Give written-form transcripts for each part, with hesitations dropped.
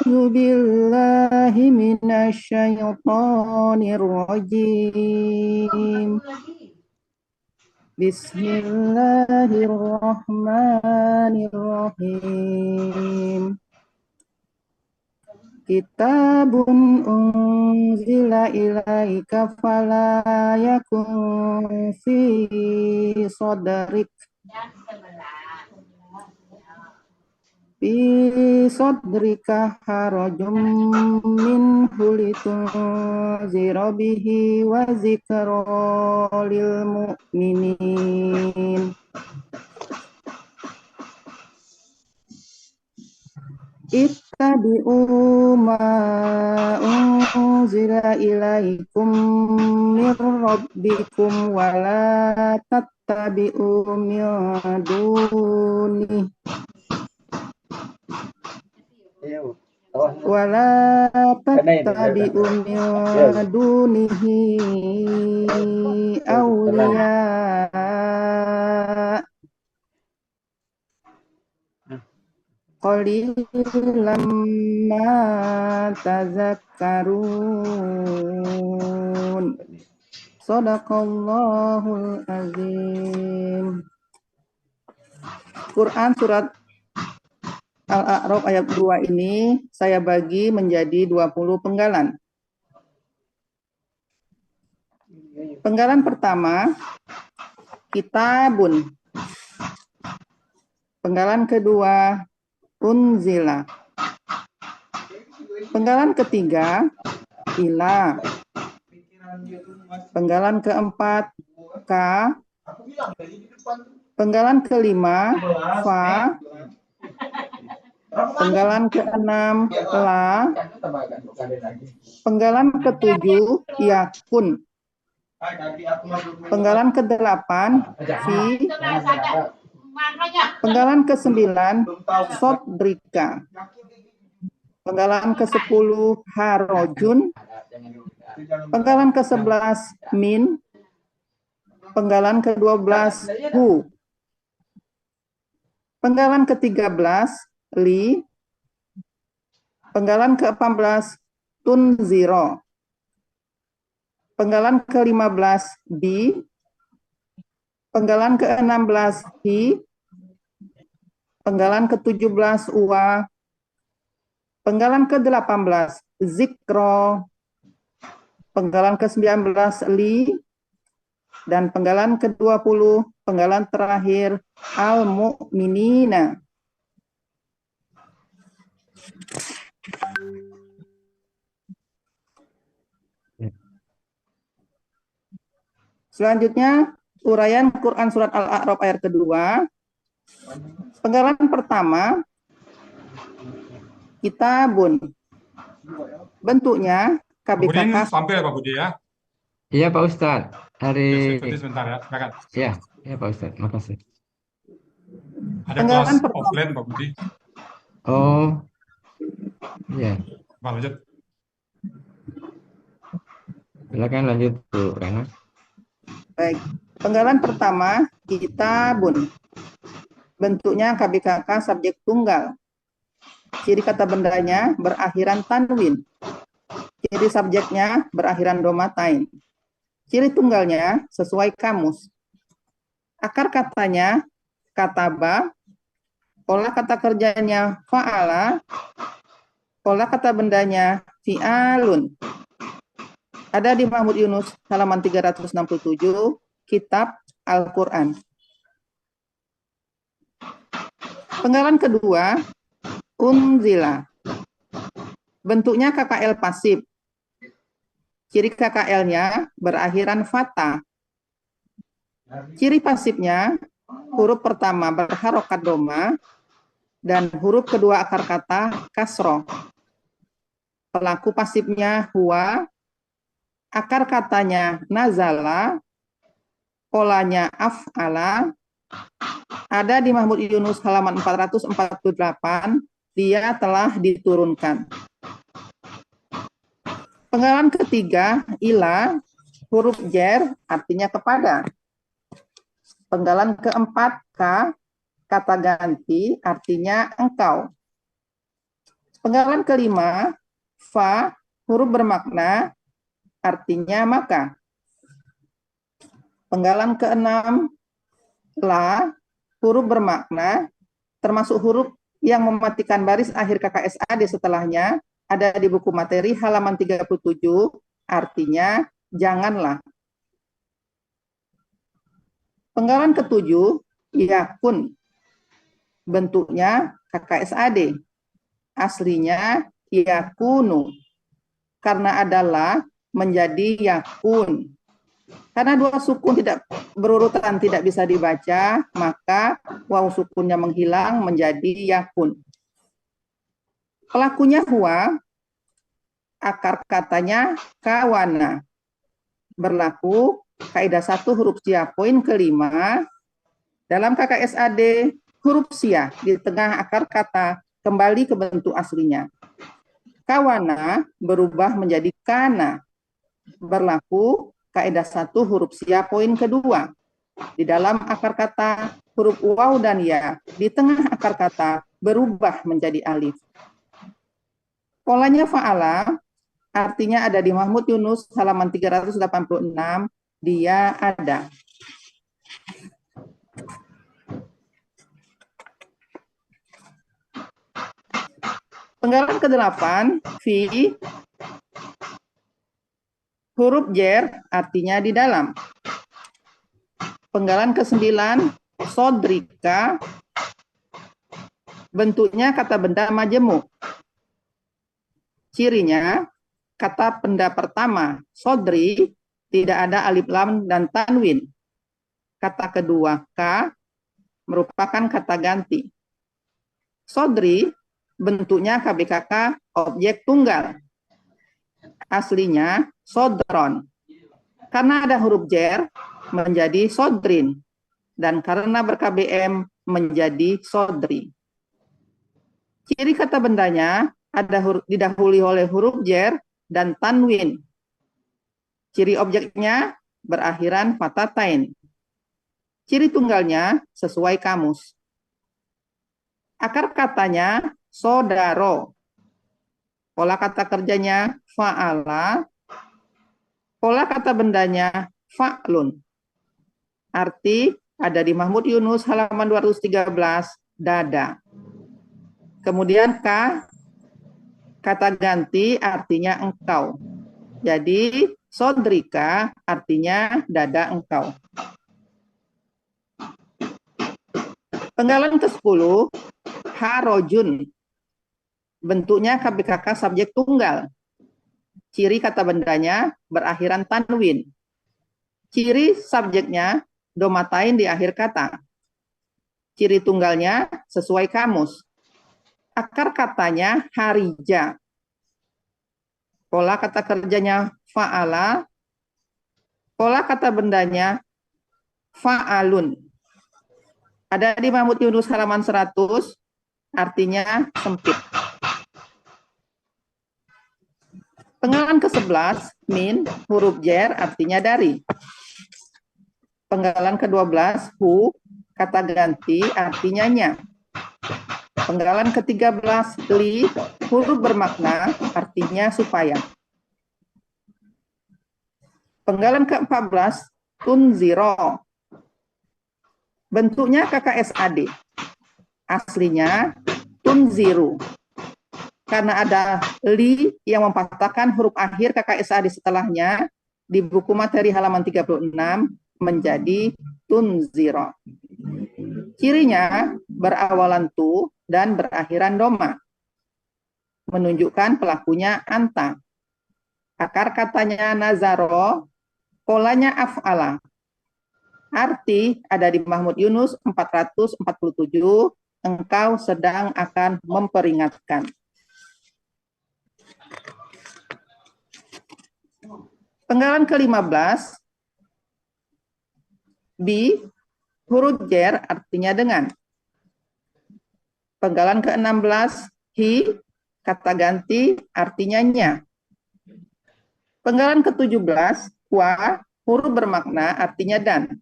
أعوذ بالله من الشيطان الرجيم بسم الله الرحمن الرحيم كتاب أنزل إليك فلا يكن في صدرك حرج منه لتنذر به وذكرى للمؤمنين ittabi'u ma unzila ilaikum min rabbikum wa la tattabi'u min dunih wa la tattabi'u min dunihi awliya qalilan ma tazakkarun. Shadaqallahul azim. Quran surat Al-A'raf ayat 2 ini saya bagi menjadi 20 penggalan. Penggalan pertama, kitabun. Penggalan kedua, unzila. Penggalan ketiga, ila. Penggalan keempat, ka. Penggalan kelima, fa. Penggalan keenam, la. Penggalan ketujuh, yakun. Penggalan kedelapan, fi. Penggalan ke-9, sodrika. Penggalan ke-10, harojun. Penggalan ke-11, min. Penggalan ke-12, hu. Penggalan ke-13, li. Penggalan ke-14, tunziro. Penggalan ke-15, bi. Penggalan ke-16, hi. Penggalan ke-17, wa. Penggalan ke-18, zikro. Penggalan ke-19, li. Dan penggalan ke-20, penggalan terakhir, al-mu'minina. Selanjutnya, uraian Quran surat Al-A'raf ayat kedua. Penggalan pertama, kitabun. Bentuknya Pak Budi ini KBKK. tampil ya Pak Budi ya? Iya Pak Ustadz. Hari Ikuti sebentar ya, silakan. ya Pak Ustadz, makasih. Ada Penggalan kelas pertama. offline Pak Budi. Oh, iya. Pak lanjut. Silakan lanjut Bu Rana. Baik. Penggalan pertama, kitabun. Bentuknya KBKK subjek tunggal. Ciri kata bendanya berakhiran tanwin. Ciri subjeknya berakhiran domatain. Ciri tunggalnya sesuai kamus. Akar katanya kataba. Pola kata kerjanya fa'ala. Pola kata bendanya fi'alun. Ada di Mahmud Yunus halaman 367, Kitab Al-Quran. Penggalan kedua, unzila. Bentuknya KKL pasif. Ciri KKL-nya berakhiran fata. Ciri pasifnya, huruf pertama berharokat doma, dan huruf kedua akar kata kasroh. Pelaku pasifnya huwa, akar katanya nazala, polanya af'ala. Ada di Mahmud Yunus halaman 448, dia telah diturunkan. Penggalan ketiga, ila, huruf jer artinya kepada. Penggalan keempat, ka, kata ganti artinya engkau. Penggalan kelima, fa, huruf bermakna, artinya maka. Penggalan keenam, la, huruf bermakna, termasuk huruf yang mematikan baris akhir KKSAD setelahnya, ada di buku materi halaman 37, artinya janganlah. Penggalan ketujuh, yakun, bentuknya KKSAD. Aslinya yakunu. Karena adalah menjadi yakun. Karena dua sukun tidak berurutan tidak bisa dibaca, maka waw sukunnya menghilang menjadi yakun. Pelakunya huwa, akar katanya kawana. Berlaku kaidah 1 huruf sia poin kelima. Dalam KKSAD, huruf sia di tengah akar kata kembali ke bentuk aslinya. Kawana berubah menjadi kana. Berlaku kaidah 1 huruf sia poin kedua. Di dalam akar kata, huruf waw dan ya di tengah akar kata berubah menjadi alif. Polanya fa'ala, artinya ada di Mahmud Yunus halaman 386, dia ada. Penggalan ke-8, fi, huruf jer, artinya di dalam. Penggalan ke-9, sodrika, bentuknya kata benda majemuk. Cirinya, kata benda pertama, sodri, tidak ada alif lam dan tanwin. Kata kedua, ka, merupakan kata ganti. Sodri, bentuknya KBKK objek tunggal. Aslinya sodron. Karena ada huruf jer menjadi sodrin. Dan karena ber-KBM menjadi sodri. Ciri kata bendanya ada didahului oleh huruf jer dan tanwin. Ciri objeknya berakhiran fatatain. Ciri tunggalnya sesuai kamus. Akar katanya sodaro. Pola kata kerjanya fa'ala. Pola kata bendanya fa'lun. Arti ada di Mahmud Yunus halaman 213, dada. Kemudian ka, kata ganti artinya engkau. Jadi sodrika artinya dada engkau. Penggalan ke-10, harojun. Bentuknya KBKK subjek tunggal. Ciri kata bendanya berakhiran tanwin. Ciri subjeknya domatain di akhir kata. Ciri tunggalnya sesuai kamus. Akar katanya harija. Pola kata kerjanya fa'ala. Pola kata bendanya fa'alun. Ada di Mahmud Yunus halaman 100, artinya sempit. Penggalan ke-11, min, huruf jer, artinya dari. Penggalan ke-12, hu, kata ganti, artinya nya. Penggalan ke-13, li, huruf bermakna, artinya supaya. Penggalan ke-14, tunziro. Bentuknya KKSAD. Aslinya tunziru. Karena ada li yang mempatahkan huruf akhir KKSAD setelahnya, di buku materi halaman 36 menjadi tunziro. Cirinya berawalan tu dan berakhiran doma. Menunjukkan pelakunya anta. Akar katanya nazaro, polanya af'ala. Arti ada di Mahmud Yunus 447, engkau sedang akan memperingatkan. Penggalan ke-15, bi, huruf jer artinya dengan. Penggalan ke-16, hi, kata ganti artinya nya. Penggalan ke-17, wa, huruf bermakna artinya dan.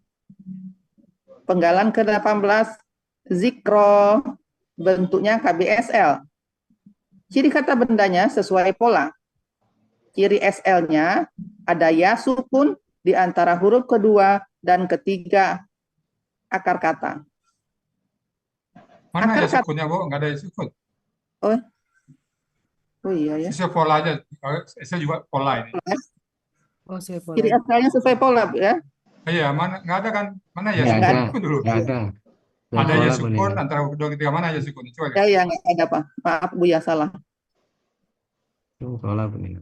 Penggalan ke-18, zikro, bentuknya KBSL. Ciri kata bendanya sesuai pola. Ciri SL-nya ada ya sukun di antara huruf kedua dan ketiga akar kata. Mana Akar ya kata. sukunnya, Bu? Nggak ada ya sukun. Oh iya ya. Sesuai pola aja. Saya juga pola ini. Oh, saya Ciri pola. SL-nya sesuai pola, Bu, ya. Iya, mana nggak ada kan? Mana ya Nggak Nggak ada, sukun dulu? nggak ada. Ada ya Pola sukun bunyinya. antara kedua ketiga, mana ya sukun? Coba Ya, lihat. ya, nggak ada, Pak. Maaf, Bu, ya salah. Itu pola bunyinya.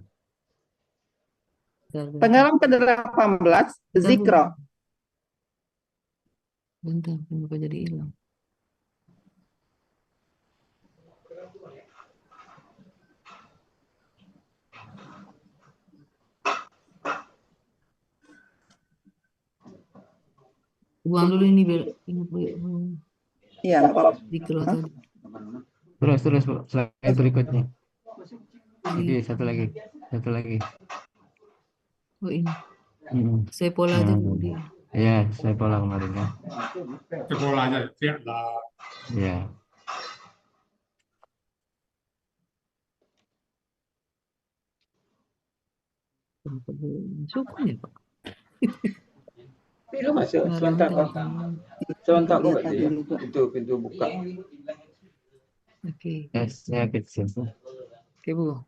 Bentar, Penggalan ke-18, Zikro. bentar, kenapa jadi hilang? Buang dulu ini biar ini Iya, nggak apa-apa. dikira tadi. Terus, Bu. Slide berikutnya. Ini, Satu lagi. oh ini. Mm-mm. Saya pola Nah, tadi. Budi. Iya, saya pola kemarin kan. Itu polanya. Lihat lah. Iya. Kenapa sukun ya, Pak? Lu masuk sebentar kok. Sebentar kok Pak ya. Itu pintu buka. Oke, S-nya kecil. oke Bu.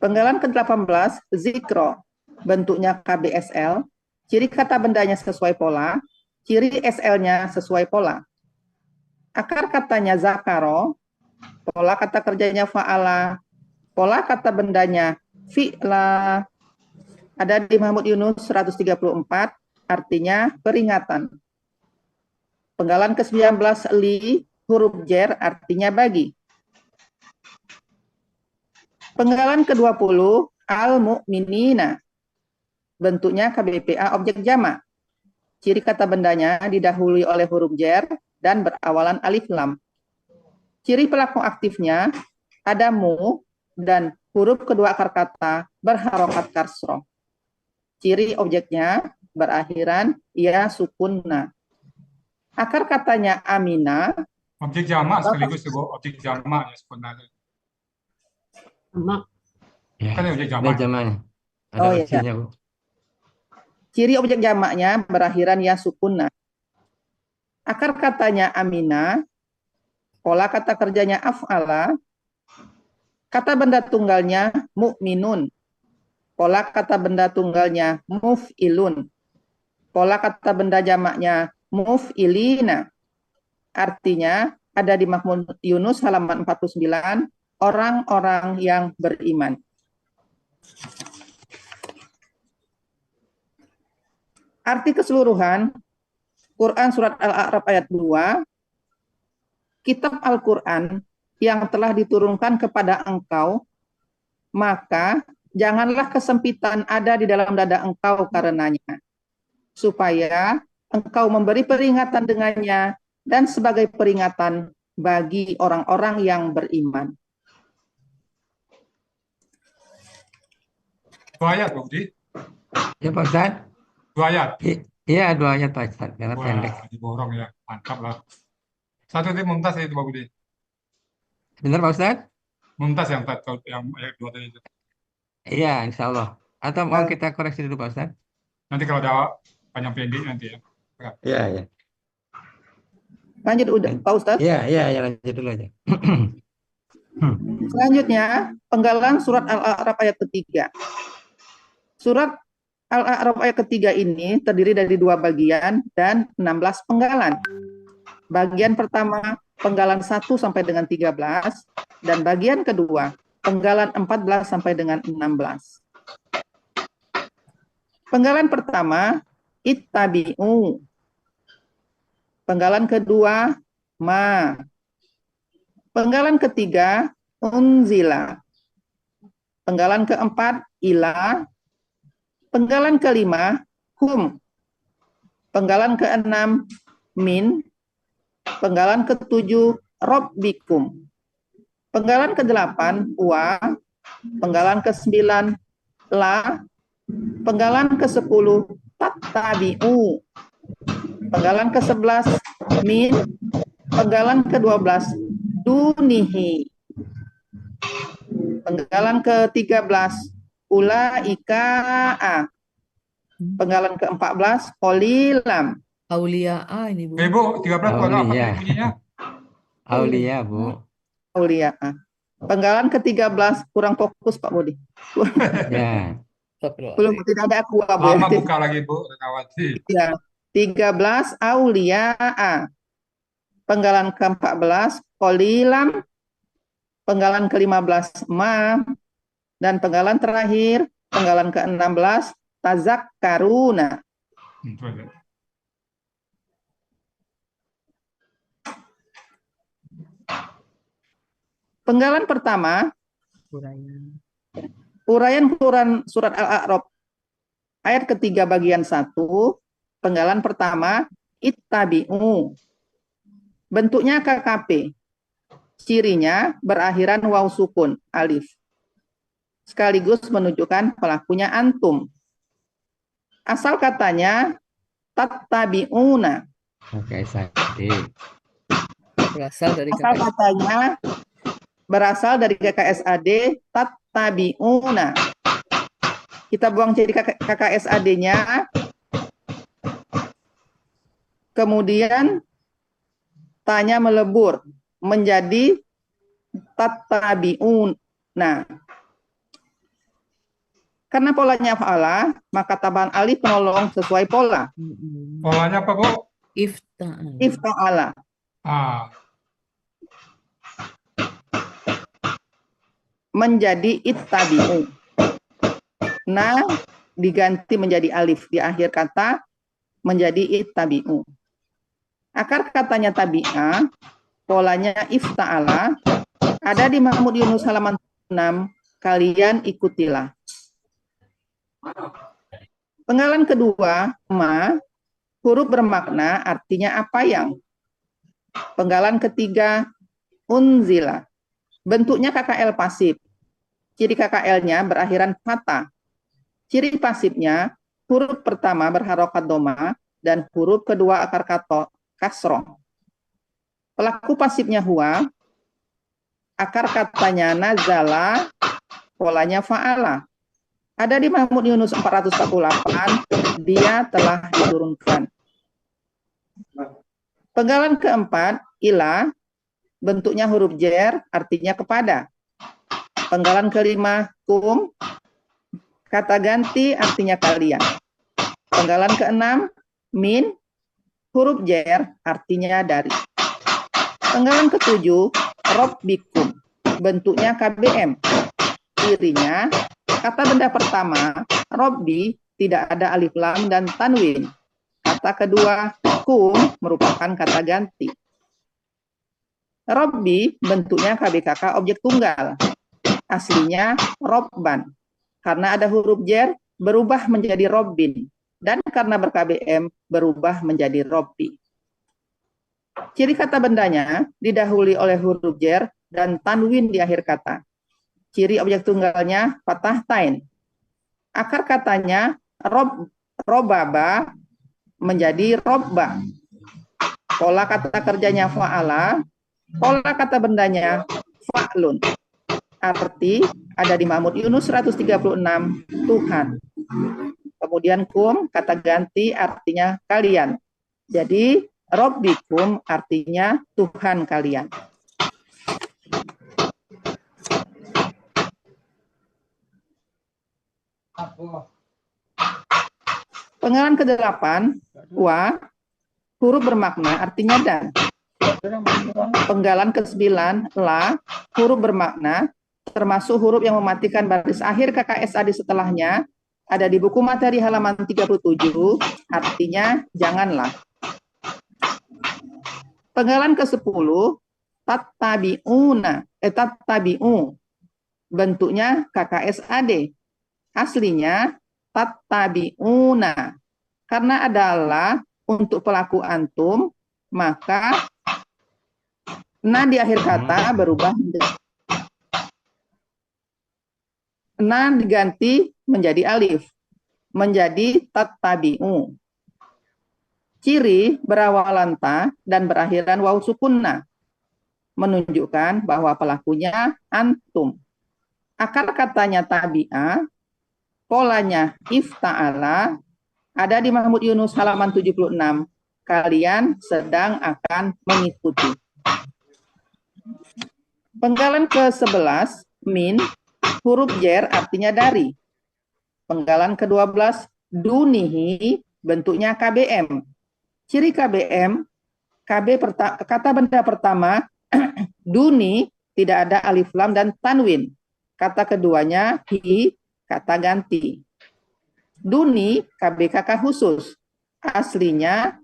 Penggalan ke-18, Zikro. Bentuknya KBSL. Ciri kata bendanya sesuai pola. Ciri SL-nya sesuai pola. Akar katanya zakaro. Pola kata kerjanya fa'ala. Pola kata bendanya fi'la. Ada di Mahmud Yunus 134, artinya peringatan. Penggalan ke-19, li, huruf jer, artinya bagi. Penggalan ke-20, al-mu'minina. Bentuknya KBPA objek jamak. Ciri kata bendanya didahului oleh huruf jer dan berawalan alif lam. Ciri pelaku aktifnya ada mu dan huruf kedua akar kata berharokat kasroh. Ciri objeknya berakhiran ya sukunna. Akar katanya amina. Objek jamak sekaligus Bu. Objek jamak ya sebenarnya. Mak, Ya, Kan ya objek ada jamak. jamannya. Ada Oh, iya. opsinya, Bu. Ciri objek jamaknya berakhiran ya sukunna. Akar katanya amina. Pola kata kerjanya af'ala. Kata benda tunggalnya mu'minun. Pola kata benda tunggalnya muf'ilun. Pola kata benda jamaknya muf'ilina. Artinya ada di Mahmud Yunus halaman 49, orang-orang yang beriman. Arti keseluruhan Quran surat Al-A'raf ayat 2, kitab Al-Quran yang telah diturunkan kepada engkau, maka janganlah kesempitan ada di dalam dada engkau karenanya, supaya engkau memberi peringatan dengannya dan sebagai peringatan bagi orang-orang yang beriman. Dua ayat, Bu Budi. Ya, Pak Ustadz. Dua ayat. Iya, 2 ayat, Pak Ustadz. Karena Wah, pendek. diborong ya. Mantap lah. Satu itu Mumtaz itu, Pak Budi. Benar, Pak Ustadz? Mumtaz yang ayat 2 tadi itu. Iya, insya Allah. Atau mau kita koreksi dulu, Pak Ustadz? Nanti kalau ada panjang pendek nanti ya. Iya, iya. Lanjut udah, Pak Ustadz. Iya, lanjut dulu aja. Selanjutnya, penggalan surat Al-A'raf ayat ketiga. Surat Al-A'raf ayat ketiga ini terdiri dari 2 bagian dan 16 penggalan. Bagian pertama, penggalan 1 sampai dengan 13, dan bagian kedua, penggalan 14 sampai dengan 16. Penggalan pertama, ittabi'u. Penggalan kedua, ma. Penggalan ketiga, unzila. Penggalan keempat, ila. Penggalan kelima, hum. Penggalan keenam, min. Penggalan ketujuh, robbikum. Penggalan kedelapan, wa. Penggalan ke-9, la. Penggalan ke-10, tattabi'u. Penggalan ke-11, min. Penggalan ke-12, dunihi. Penggalan ke-13 ulaika a. Penggalan ke-14 qalilam. Aulia ini Bu. Bu, 13 itu ada apa Aulia. tadi bunyinya? Aulia, Bu. Aulia a. Penggalan ke-13 kurang fokus Pak Budi. Ya. Belum tidak ada aku Bu. Lama buka lagi Bu, Rekawati. Ya. 13 aulia a. Penggalan ke-14 qalilam. Penggalan ke-15 ma. Dan penggalan terakhir, penggalan ke-16 tazakkaruna. Itu aja. Penggalan pertama, Uraian. uraian Quran surat Al-A'raf ayat ketiga bagian 1, penggalan pertama ittabi'u. Bentuknya KKP. Cirinya berakhiran waw sukun, alif. Sekaligus menunjukkan pelakunya antum. Asal katanya tattabi'una. Oke, sakti. Berasal dari Asal KKS. katanya berasal dari KKSAD tattabi'una. Kita buang ciri KKSAD-nya. Kemudian tanya melebur menjadi tattabi'una. Karena polanya fa'ala, maka tambahan alif penolong sesuai pola. Polanya apa Bu? Ifta'al. Ifta'ala. Ah, Menjadi ittabi'u. Nah, diganti menjadi alif di akhir kata menjadi ittabi'u. Akar katanya tabi'ah, polanya ifta'ala, ada di Mahmud Yunus halaman 6, kalian ikutilah. Penggalan kedua, ma, huruf bermakna artinya apa yang. Penggalan ketiga, unzila, bentuknya KKL pasif. Ciri KKL-nya berakhiran fathah. Ciri pasifnya, huruf pertama berharokat doma dan huruf kedua akar kata kasroh. Pelaku pasifnya huwa, akar katanya nazala, polanya fa'ala. Ada di Mahmud Yunus 448, dia telah diturunkan. Penggalan keempat, ila, bentuknya huruf jer, artinya kepada. Penggalan kelima, kum, kata ganti artinya kalian. Penggalan keenam, min, huruf jer, artinya dari. Penggalan ketujuh, robbikum, bentuknya KBM. Cirinya, kata benda pertama, robbi, tidak ada alif lam dan tanwin. Kata kedua, kum, merupakan kata ganti. Robbi, bentuknya KBKK objek tunggal. Aslinya robban. Karena ada huruf jer, berubah menjadi robbin. Dan karena ber-KBM, berubah menjadi robbi. Ciri kata bendanya didahului oleh huruf jer dan tanwin di akhir kata. Ciri objek tunggalnya fathah tain. Akar katanya robaba menjadi robba. Pola kata kerjanya fa'ala. Pola kata bendanya fa'lun. Arti ada di Mahmud Yunus 136, Tuhan. Kemudian kum, kata ganti artinya kalian. Jadi robbikum artinya Tuhan kalian. Penggalan ke-8, wa, huruf bermakna artinya dan. Penggalan ke-9, la, huruf bermakna, termasuk huruf yang mematikan baris akhir KKSAD setelahnya, ada di buku materi halaman 37, artinya janganlah. Penggalan ke-10, tattabi'u, bentuknya KKSAD. Aslinya tattabi'una. Karena adalah untuk pelaku antum, maka na di akhir kata berubah menjadi na diganti menjadi alif, menjadi tattabi'u. Ciri berawalan ta dan berakhiran waw sukunna, menunjukkan bahwa pelakunya antum. Akar katanya tabi'ah, polanya ifta'ala, ada di Mahmud Yunus halaman 76. Kalian sedang akan mengikuti. Penggalan ke-11, min, huruf jer artinya dari. Penggalan ke-12, dunihi, bentuknya KBM. Ciri KBM, kata benda pertama, duni, tidak ada alif lam dan tanwin. Kata keduanya, hi, kata ganti. Duni, KBKK khusus. Aslinya,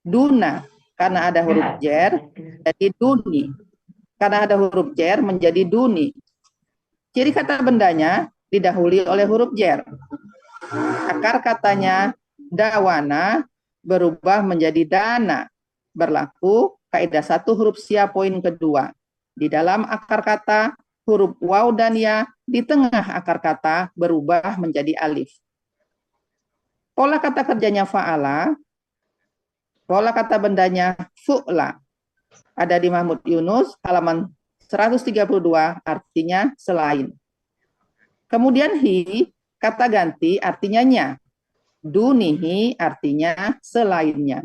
duna. Karena ada huruf jer, jadi duni. Karena ada huruf jer, menjadi duni. Ciri kata bendanya, didahului oleh huruf jer. Akar katanya, dawana, berubah menjadi dana. Berlaku kaidah 1 huruf sia poin kedua. Di dalam akar kata, huruf waw dan ya di tengah akar kata berubah menjadi alif. Pola kata kerjanya fa'ala, pola kata bendanya fu'la. Ada di Mahmud Yunus halaman 132, artinya selain. Kemudian hi, kata ganti artinya nya. Dunihi artinya selainnya.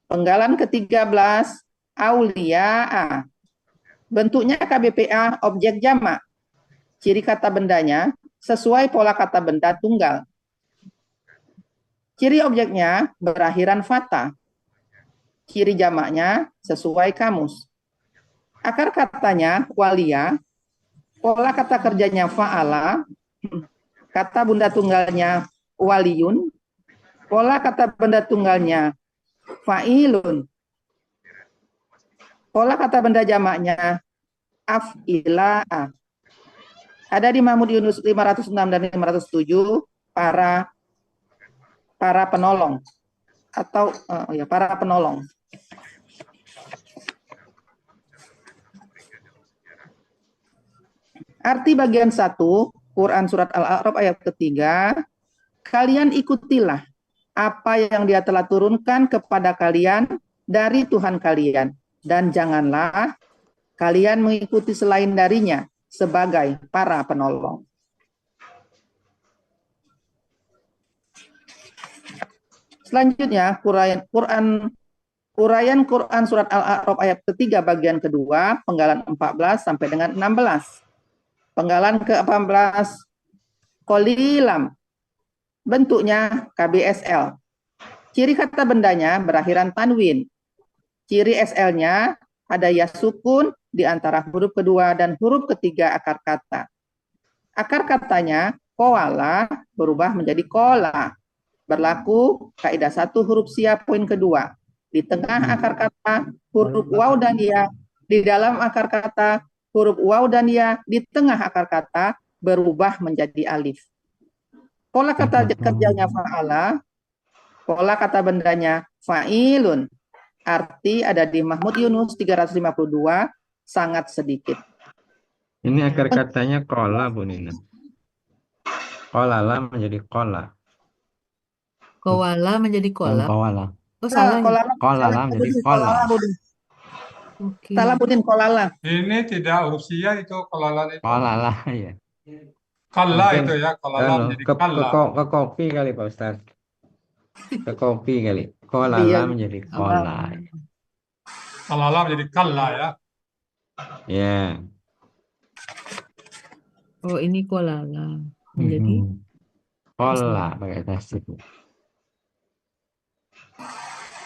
Penggalan ke-13, auliya'a. Bentuknya KBPA objek jamak. Ciri kata bendanya sesuai pola kata benda tunggal. Ciri objeknya berakhiran fata. Ciri jamaknya sesuai kamus. Akar katanya walia. Pola kata kerjanya fa'ala. Kata benda tunggalnya waliyun. Pola kata benda tunggalnya fa'ilun. Pola kata benda jamaknya af'ila'a. Ada di Mahmud Yunus 506 dan 507 para penolong atau para penolong. Arti bagian 1 Quran surat Al-A'raf ayat ketiga, kalian ikutilah apa yang Dia telah turunkan kepada kalian dari Tuhan kalian, dan janganlah kalian mengikuti selain darinya sebagai para penolong. Selanjutnya, uraian Quran surat Al-A'raf ayat ketiga bagian kedua, penggalan 14 sampai dengan 16. Penggalan ke-14, qalilam, bentuknya KBSL. Ciri kata bendanya berakhiran tanwin. Ciri SL-nya ada ya sukun di antara huruf kedua dan huruf ketiga akar kata. Akar katanya koala berubah menjadi kola. Berlaku kaidah 1 huruf sia poin kedua. Di tengah akar kata huruf waw dan ya, di dalam akar kata huruf waw dan ya, di tengah akar kata berubah menjadi alif. Pola kata kerjanya fa'ala, pola kata bendanya fa'ilun. Arti ada di Mahmud Yunus 352, sangat sedikit. Ini akar katanya kola, Bu Nina. Kolala menjadi kola. Kowala menjadi kola. Kowala. Oh, salah ya? Kolala menjadi kola. Oke. Salah Budin, kolala. Ini tidak huruf sia itu kolalan itu. Kolala ya. Kalla Mungkin itu ya, kolalan jadi kalla. ke kopi kali Pak Ustaz. Ke kopi kali. Kolala Iya. menjadi kola. Kalala menjadi kalla ya. Ya. Oh, ini kolala menjadi Kola pakai tasdid.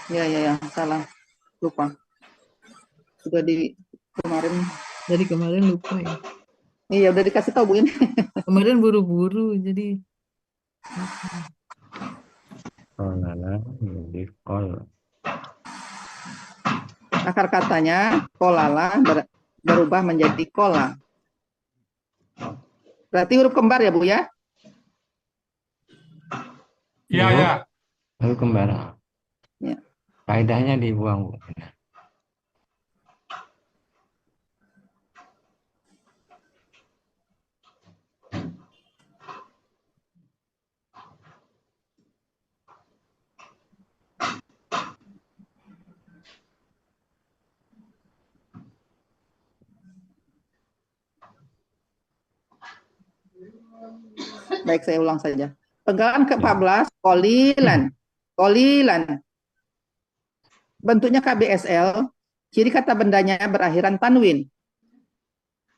Ya, salah. Lupa. Sudah di kemarin. dari kemarin lupa ya. Iya, udah dikasih tahu Bu ini. Kemarin buru-buru jadi Kolala menjadi kola. Akar katanya kolala berubah menjadi kola. Berarti huruf kembar ya Bu ya? Iya ya. Lalu kembar. Ya. Kaidahnya dibuang, Bu. Baik, saya ulang saja. Penggalan ke-14, kolilan. Kolilan. Bentuknya KBSL, ciri kata bendanya berakhiran tanwin.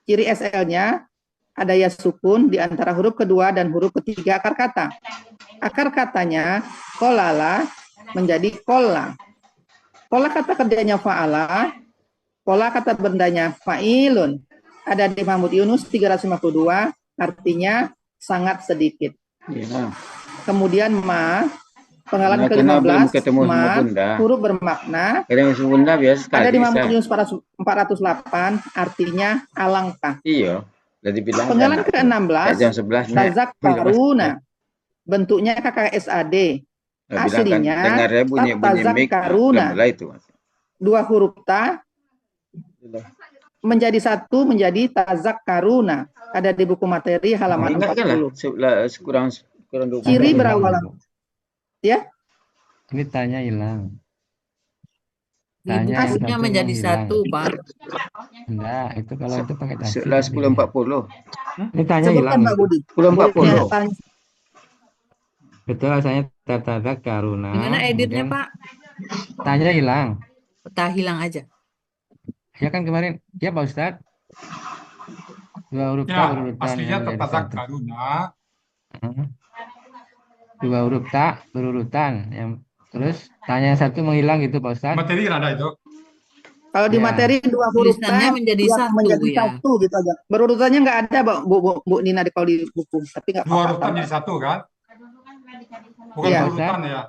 Ciri SL-nya ada ya sukun di antara huruf kedua dan huruf ketiga akar kata. Akar katanya kolala menjadi kola. Kola kata kerjanya fa'ala, kola kata bendanya fa'ilun. Ada di Mahmud Yunus 352, artinya sangat sedikit. Iya. Kemudian ma, penggalan Nah, karena belum ke-15, ketemu sama ma, Bunda. huruf bermakna. Kadang sama Bunda biasa Ada sekali. di Mahmud Yunus 408, artinya alangkah. Iya. Udah dibilang Penggalan kan aku. Kayak jam ke-16, 11 nih. tazakkaruna. Bentuknya KKSAD. Bilang kan Aslinya dengar ya bunyi-bunyi mic. Nah, tazakkaruna. udah mulai itu. Dua huruf ta menjadi satu menjadi tazakkaruna. Ada di buku materi halaman Ingat kan lah. 40. Kurang 20. Ciri Tanya berawal hilang, Bu. ya. Ini tanya hilang. Di Tanya yang bukunya satu menjadi menghilang. satu, Pak. Enggak, itu kalau itu pakai tasdid. 10.40. Ini tanya Sebutkan hilang. Pak Budi. 10.40. Tanya. Betul, saya tata karuna. Gimana editnya, Kemudian Pak? tanya hilang. Tak hilang aja. Ya kan kemarin, ya Pak Ustadz. Dua huruf ta Ya, berurutan aslinya yang menjadi tertazak satu. karuna. Dua huruf ta berurutan yang terus tanya yang satu menghilang gitu Pak Ustadz. Materi kan ada itu. Kalau di Ya. materi dua huruf Tulisannya ta menjadi yang satu, menjadi ya. satu gitu aja. Berurutannya nggak ada Bu Nina kalau di buku, tapi nggak Dua apa-apa. urutan jadi satu kan? Bukan Iya. berurutan ya.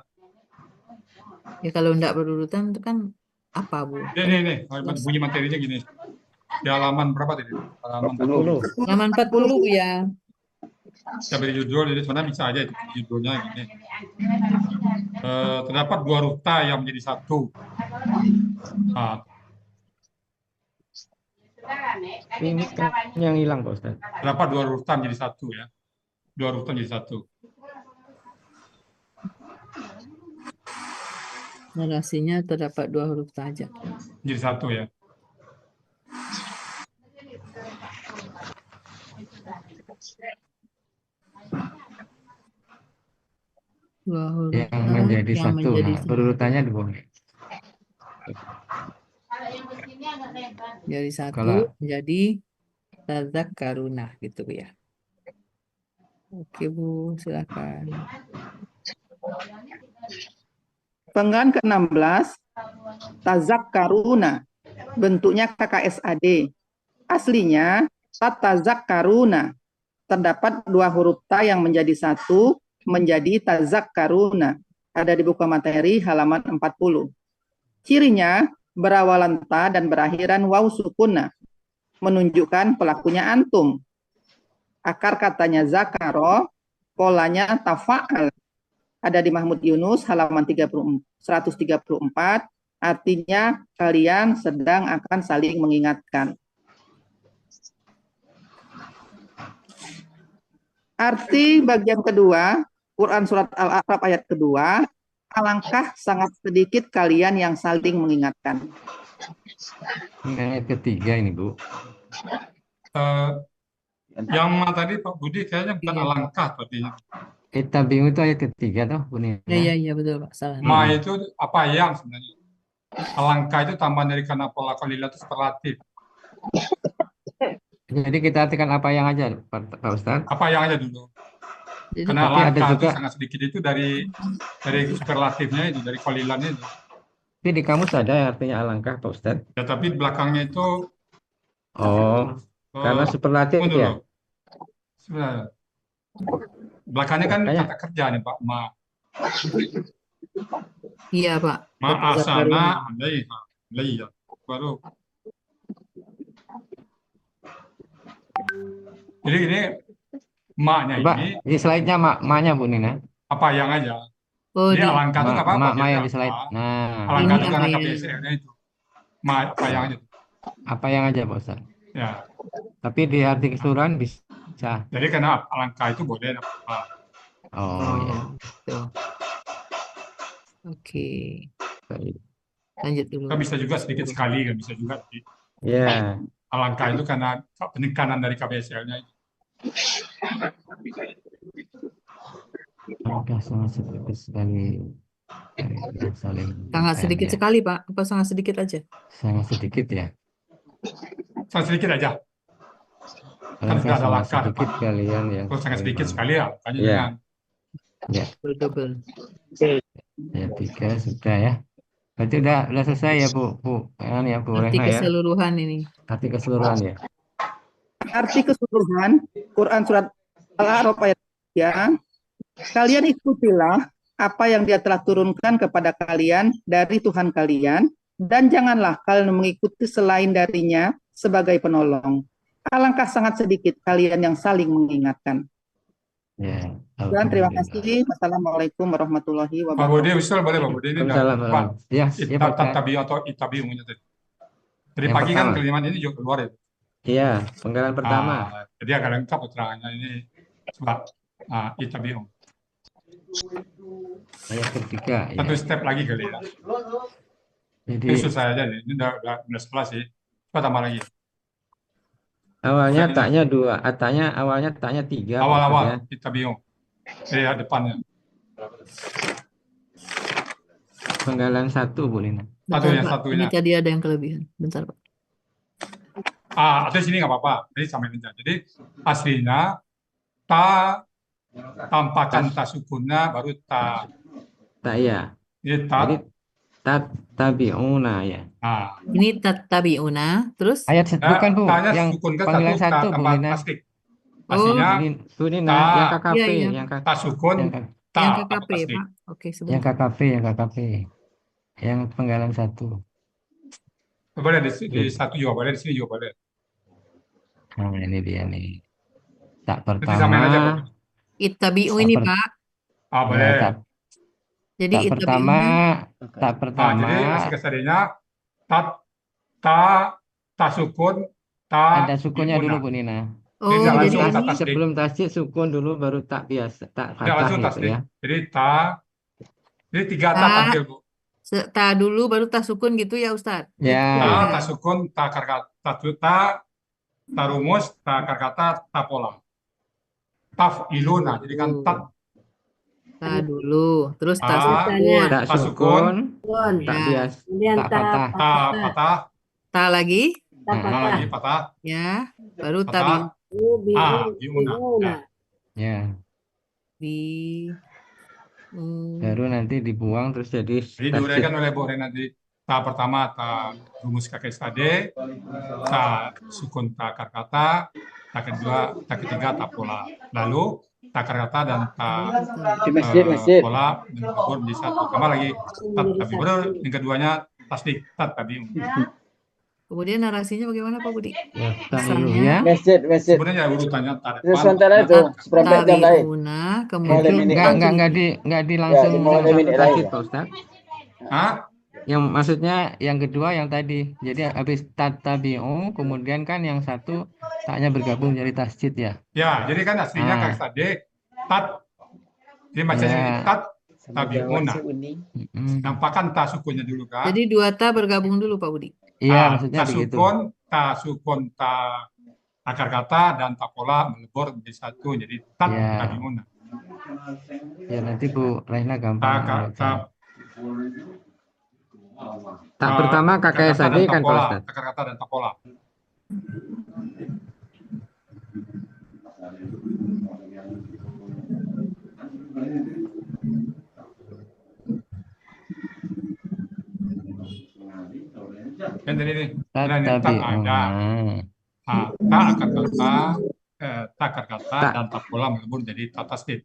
Ya kalau enggak berurutan itu kan apa, Bu? Nih, bunyi materinya gini. Di halaman berapa tadi? Halaman 40. Halaman 40, ya. Saya beri judul, jadi sebenarnya bisa aja itu judulnya gini. Terdapat dua huruf ta yang menjadi satu. Nah, Ini kan yang hilang Pak Ustadz. terdapat dua huruf ta menjadi satu ya. Dua huruf ta menjadi satu. Narasinya terdapat dua huruf saja. Jadi satu ya. Dua huruf Yang ta menjadi yang satu. menjadi Nah, satu. berurutannya dua. Jadi satu Kalau- menjadi tazakkaruna gitu ya. Oke, Bu, silakan. Penggalan ke-16, tazakkaruna. Bentuknya KKSAD. Aslinya tatazakkaruna. Terdapat dua huruf ta yang menjadi satu menjadi tazakkaruna. Ada di buku materi halaman 40. Cirinya berawalan ta dan berakhiran waw sukuna. Menunjukkan pelakunya antum. Akar katanya zakaro, polanya tafa'al. Ada di Mahmud Yunus halaman 134, artinya kalian sedang akan saling mengingatkan. Arti bagian kedua, Quran Surat Al-A'raf ayat kedua, alangkah sangat sedikit kalian yang saling mengingatkan. Ini ayat ketiga ini Bu. Yang tadi Pak Budi kayaknya bukan Iya. alangkah artinya. Kita bingung itu ayat ketiga toh Bu Nina. Iya, betul, Pak. Salah. Ma itu apa yang sebenarnya. Alangkah itu tambahan dari kana pola qalillah itu superlatif. Jadi kita artikan apa yang aja Pak Ustadz. Apa yang aja dulu. Jadi, Karena Tapi ada alangkah itu juga- sangat sedikit itu dari superlatifnya itu, dari qalilannya itu. Tapi di kamus ada yang artinya alangkah Pak Ustadz. Ya tapi belakangnya itu Oh, karena superlatif tunggu ya. dulu. Sebenarnya. Belakangnya kan Makanya- kata kerja nih Pak. Ma iya, Pak. asana alaiha. Baru. Jadi ini ma-nya Coba ini di slide-nya ma-nya Bu Nina. apa yang aja. Oh, Jadi di alangkah itu nggak apa-apa. Ma jadi yang di slide. apa. Nah, Alangkah Ini itu karena apa yang- KBSL-nya itu. Ma apa yang aja. apa yang aja Pak Ustadz. Ya. Tapi di arti keseluruhan bisa. Jadi karena alangkah itu boleh apa. Oh, ya. gitu. Oke, Baik. lanjut dulu. Kan bisa juga sedikit sekali, kan bisa juga. Ya. Alangkah itu karena penekanan dari KBSL-nya itu. Apakah sangat sedikit sekali yang saling Sangat sedikit ya? sekali, Pak. Apa sangat sedikit aja? Sangat sedikit ya. Sangat sedikit aja. Kan Apakah sudah ada sangat langkah, sedikit Pak. kalian yang Kalau sangat sedikit saling sekali ya, makanya Iya. dengan ya, Double. ya 3 sudah ya. Berarti udah selesai ya Bu kan ya Bu Arti Rehna ya. keseluruhan ini. Arti keseluruhan ya. Arti keseluruhan Quran surat Al-A'raf ayat 3, kalian ikutilah apa yang Dia telah turunkan kepada kalian dari Tuhan kalian, dan janganlah kalian mengikuti selain darinya sebagai penolong. Alangkah sangat sedikit kalian yang saling mengingatkan. Ya. Dan terima Alhamdulillah. kasih. Wassalamualaikum warahmatullahi Pak wabarakatuh. Budi, usul boleh Pak Budi, ini udah Waalaikumsalam. Pak, Ya, ya Pak Ustaz. tabi atau itabiumnya tadi. Tadi Yang pagi kan pertama. kalimat ini juga keluar ya. Iya, penggalan pertama. Jadi agak lengkap keterangannya ini. Coba itabium. Ayat ketiga ya. Satu step lagi kali ya. Jadi Ini susah aja nih. Ini udah sebelah sih. Coba tambah lagi. awalnya Ini. taknya 2, awalnya taknya 3 Pak Ustaz ya. Awal-awal itabium. Ya depannya. Penggalan 1 Bu Lina. Bentar, Satu yang Pak. satunya. Ini tadi ada yang kelebihan. Bentar, Pak. Atau sini nggak apa-apa. Jadi samain aja. Jadi aslinya ta tampakan ta sukunnya baru ta. Tak ya. Ini Jadi tat. tabiuna ya. Ini tattabi'una, terus Ayat bukan Bu, Ta-nya yang sukun kan panggilan satu ta 1 Bu tambah Lina. tasdik. Oh, Aslinya Bu Lina, ta. yang KKP, Iya, iya. yang ta sukun yang yang ta tambah KKP, tasdik. Pak. Oke, yang sebentar. KKP. Yang penggalan 1. Boleh di satu juga boleh, di sini juga boleh. Nah, ini dia nih. Tak Nanti pertama. samain aja Pak. Ittabi'u Tak ini, per- Pak. Ya, Boleh. Jadi tak pertama, ittabi'unya tak pertama Jadi asli kasarnya ta sukun ta ada sukunnya biuna. dulu Bu Nina. Jadi Oh, tidak jadi langsung Tas- ta ini tasdik. sebelum tasjid sukun dulu baru tak biasa, tak Tidak fathah langsung gitu tasdik. ya. Jadi jadi 3 ta Ta. tampil Bu. ta dulu baru ta sukun gitu ya, Ustadz? Ya. Ta sukun ta karkata ta rumus ta karkata ta pola. Taf iluna. Jadi kan tat Ta dulu, terus ta Ta. sukun. Tak Ta sukun, tak Ya. biasa, Kemudian tak fathah. ta patah, Ta lagi, ta lagi patah, ya. Baru patah. Biuna. Ya. Ya. Bi. Baru nanti dibuang terus jadi Jadi tasjid. diuraikan oleh Bu Ren nanti. Ta pertama ta rumus KKSAD, ta sukun ta karkata, ta kedua, ta ketiga ta pola. Lalu ta karkata dan ta Di masjid. pola mencampur di satu. Tambah lagi tat tabi. Baru yang keduanya tasdik tat tabi. Kemudian narasinya bagaimana, Pak Budi? Ya, Misalnya, ya. Masjid. Sebenarnya urutannya ta Itu depan. sementara itu seperempat jam lain. tabi'una, Itu kemudian enggak di langsung lima yang menit satu tasjid lain. Pak Ustaz. Hah? Yang maksudnya yang kedua yang tadi. Jadi habis tabi'u kemudian kan yang satu taknya bergabung jadi tasjid ya. Ya, jadi kan aslinya KKSAD tat. Jadi bacanya Ya. tat tabi'una. Mm-mm. Nampakkan ta sukunnya dulu kan? jadi dua ta bergabung dulu, Pak Budi. Iya, maksudnya begitu. ta sukun, ta akar kata dan ta pola melebur menjadi satu, jadi tat Ya. tabi'una. Ya nanti Bu Raina gampang. Tak pertama KKSAD kan Pak Ustaz. Akar kata dan ta pola. Kan tadi nih, tat ada. Ta akar kata, ta akar kata dan ta pola melebur jadi ta tasdid.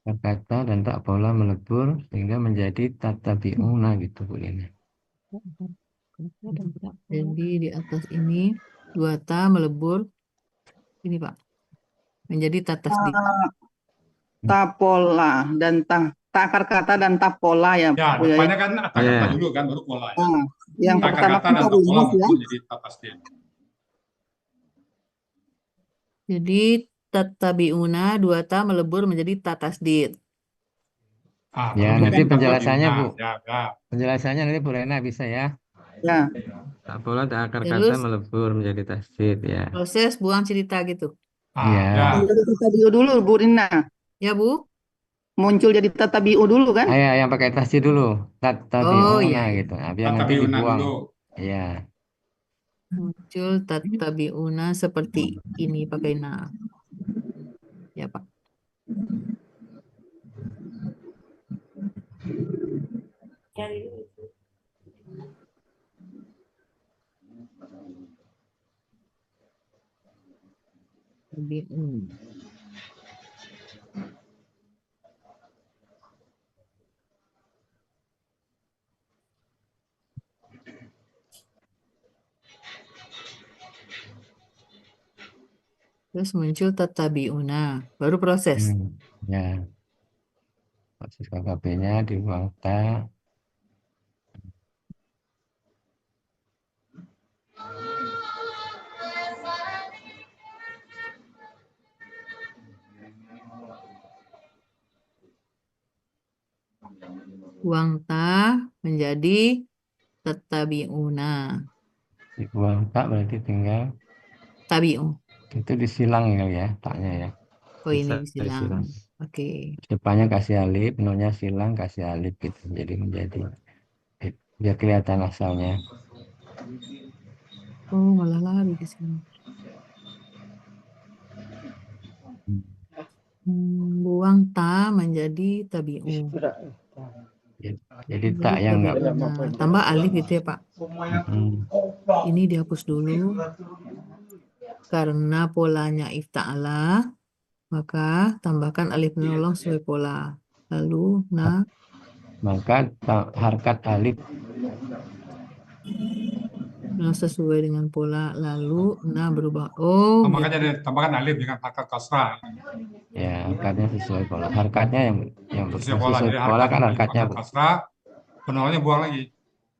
Kata dan tak pola melebur sehingga menjadi tatabi'una gitu Bu Lina. Jadi di atas ini dua ta melebur ini, Pak, menjadi ta tasdid. Ta pola dan ta akar kata dan ta pola ya. Ya, Bu, depannya kan akar kata Ya. dulu kan, baru pola. Ya. Yang Ta akar pertama kata kan dan ta pola rumus ya. melebur jadi ta tasdid. Jadi tattabi'una dua ta melebur menjadi ta tasdid. Ya, baru nanti jadi penjelasannya, Bu. ya, ya. Penjelasannya nanti Bu Rena bisa ya. Ya, Tak pola tak akar kata Terus melebur menjadi tasdid ya. proses buang cerita gitu. Iya. Ya. jadi tatabiu dulu, Bu Rina. Ya, Bu? Muncul jadi tatabiu dulu kan? Yang pakai tasdid dulu. Oh, Tatabi'una iya, gitu. iya. Nah, biar Tata nanti biuna dibuang. dulu. Iya. Muncul tattabi'una seperti ini pakai na. Ya, Pak. Tabi'un. Terus muncul tattabi'una. Baru proses. Ya. Proses KKP-nya dibuang tak. Buang ta menjadi tattabi'una. Dibuang tak berarti tinggal Tabi'u. itu disilang ya taknya ya. Oh, ini Bisa disilang. disilang. Oke. Depannya kasih alif, nolnya silang kasih alif gitu. Jadi menjadi biar kelihatan asalnya. Oh, malah lari ke sini. Buang ta menjadi tabi'u. Jadi Jadi tak yang enggak. tabi'una. Tambah alif gitu ya, Pak. Ini dihapus dulu. Karena polanya ifta'ala, maka tambahkan alif menolong sesuai pola. Lalu, nah, Maka harkat alif sesuai dengan pola. Lalu, nah berubah. Oh, Tambahkan gitu. jadi tambahkan alif dengan harokat kasrah. ya harkatnya sesuai pola. Harkatnya yang Sesuai pola. sesuai Jadi pola harokat kan alif harkatnya harokat Bu. kasrah, penolnya buang lagi.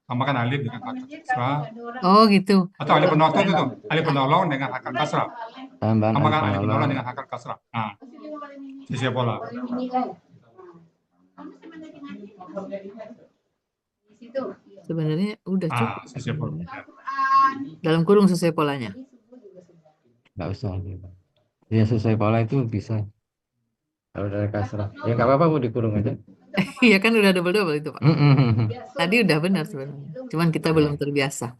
Tambahkan alif dengan harokat kasrah. Oh, gitu. Atau alif penolong itu tuh. Alif penolong dengan harokat kasrah. Tambahan alif Tambahkan alif penolong penolong. dengan harokat kasrah. Nah, sesuai pola. Sebenarnya udah cukup. Sesuai pola. Ya. Dalam kurung sesuai polanya. Nggak usah. Ya sesuai pola itu bisa. Kalau dari kasrah. Ya nggak apa-apa Bu dikurung aja. Iya kan udah double-double itu, Pak. Tadi udah benar sebenarnya. Cuman kita belum terbiasa.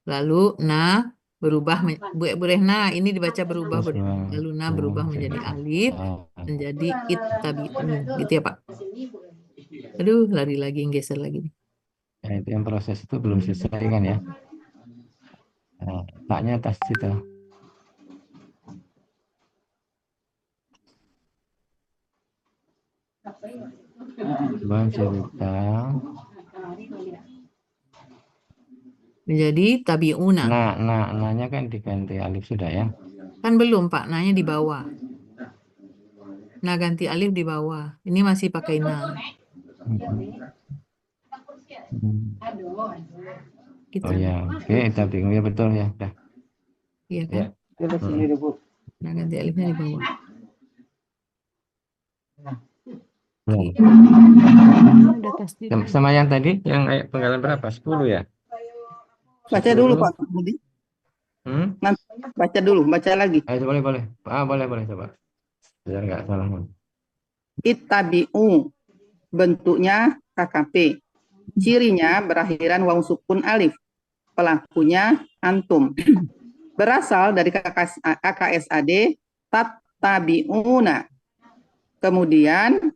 Lalu, nah berubah. Bu Rehna, ini dibaca berubah. Lalu, nah berubah menjadi alif. Menjadi ittabi'u. Gitu ya, Pak. Aduh, lari lagi, geser lagi. Ya, itu yang proses itu belum selesai kan ya. Nah, taknya atas situ. Bang cerita. Menjadi tabi'una. Nanya kan diganti alif sudah ya. Kan belum, Pak. Nanya di bawah. Nah, ganti alif di bawah. Ini masih pakai na. Gitu. Oh ya, oke, tapi ya betul ya. Dah. Iya kan? Ya. Nah, ganti alifnya di bawah. Ya. Ada tasdid. Sama yang tadi, yang penggalan berapa? 10 ya? Baca dulu Pak. Budi. Nanti baca dulu, baca lagi. Ayo, boleh. Boleh coba. Biar nggak salah. Ittabi'u. Bentuknya KKP. Cirinya berakhiran waw sukun alif. Pelakunya antum. Berasal dari KKSAD tattabi'una. Kemudian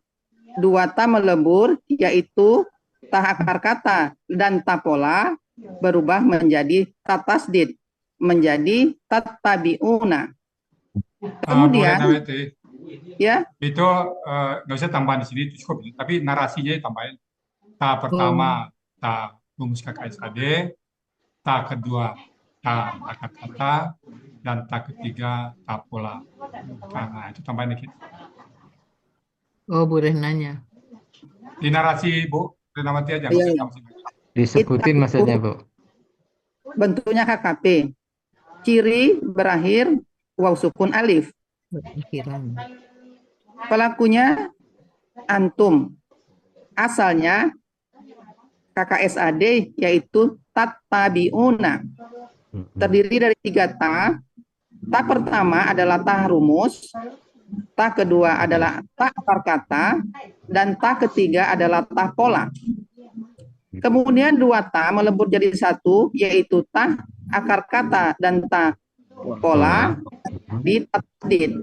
dua ta melebur, yaitu ta akar kata dan ta pola berubah menjadi ta tasdid, menjadi tattabi'una. Kemudian ya itu nggak usah tambahan di sini, itu cukup. Tapi narasinya tambahin. Ta pertama ta rumus KKSAD, ta kedua ta akar kata, dan ta ketiga ta pola. Nah, itu tambahin dikit. Oh, Bu Rehnanya. Di narasi Bu Renawati aja. Iya. Disebutin maksudnya Bu. Bentuknya KKP. Ciri berakhir waw sukun alif. Berakhiran. Pelakunya antum. Asalnya KKSAD yaitu tattabi'una. Terdiri dari 3 ta. Ta pertama adalah ta rumus, ta kedua adalah ta akar kata, dan ta ketiga adalah ta pola. Kemudian 2 ta melebur jadi 1, yaitu ta akar kata dan ta pola ditasdid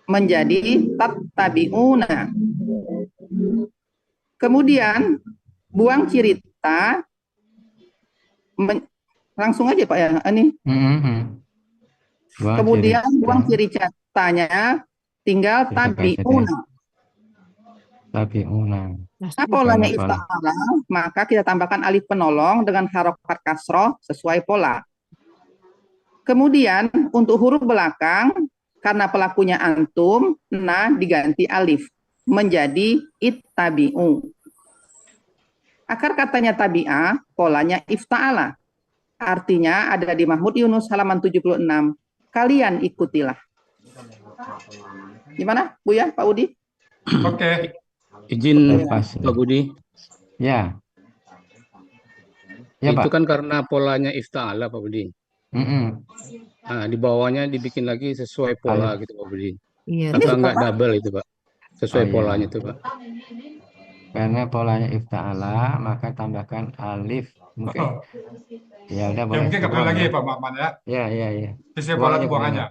menjadi tattabi'una. Kemudian buang ciri ta, langsung aja Pak ya ini. Kemudian buang ciri catanya, tinggal tabi'una. Nah, polanya ifta'ala, maka kita tambahkan alif penolong dengan harokat kasroh sesuai pola. Kemudian untuk huruf belakang, karena pelakunya antum, nah diganti alif menjadi ittabi'u. Akar katanya tabi'ah, polanya ifta'ala. Artinya ada di Mahmud Yunus halaman 76. Kalian ikutilah. Gimana, Bu ya, Pak Budi? Oke. Izin Pak Budi. Ya. Ya, Itu Pak. kan karena polanya ifta'ala Pak Budi. Nah, di bawahnya dibikin lagi sesuai pola gitu Pak Budi. Iya. Apa enggak double itu Pak? Sesuai iya. polanya itu Pak. Karena polanya ifta'ala, maka tambahkan alif. Mungkin. Ya udah Ya boleh. mungkin nggak perlu lagi Pak Mahman ya. Ya. Sesuai pola dibuang aja.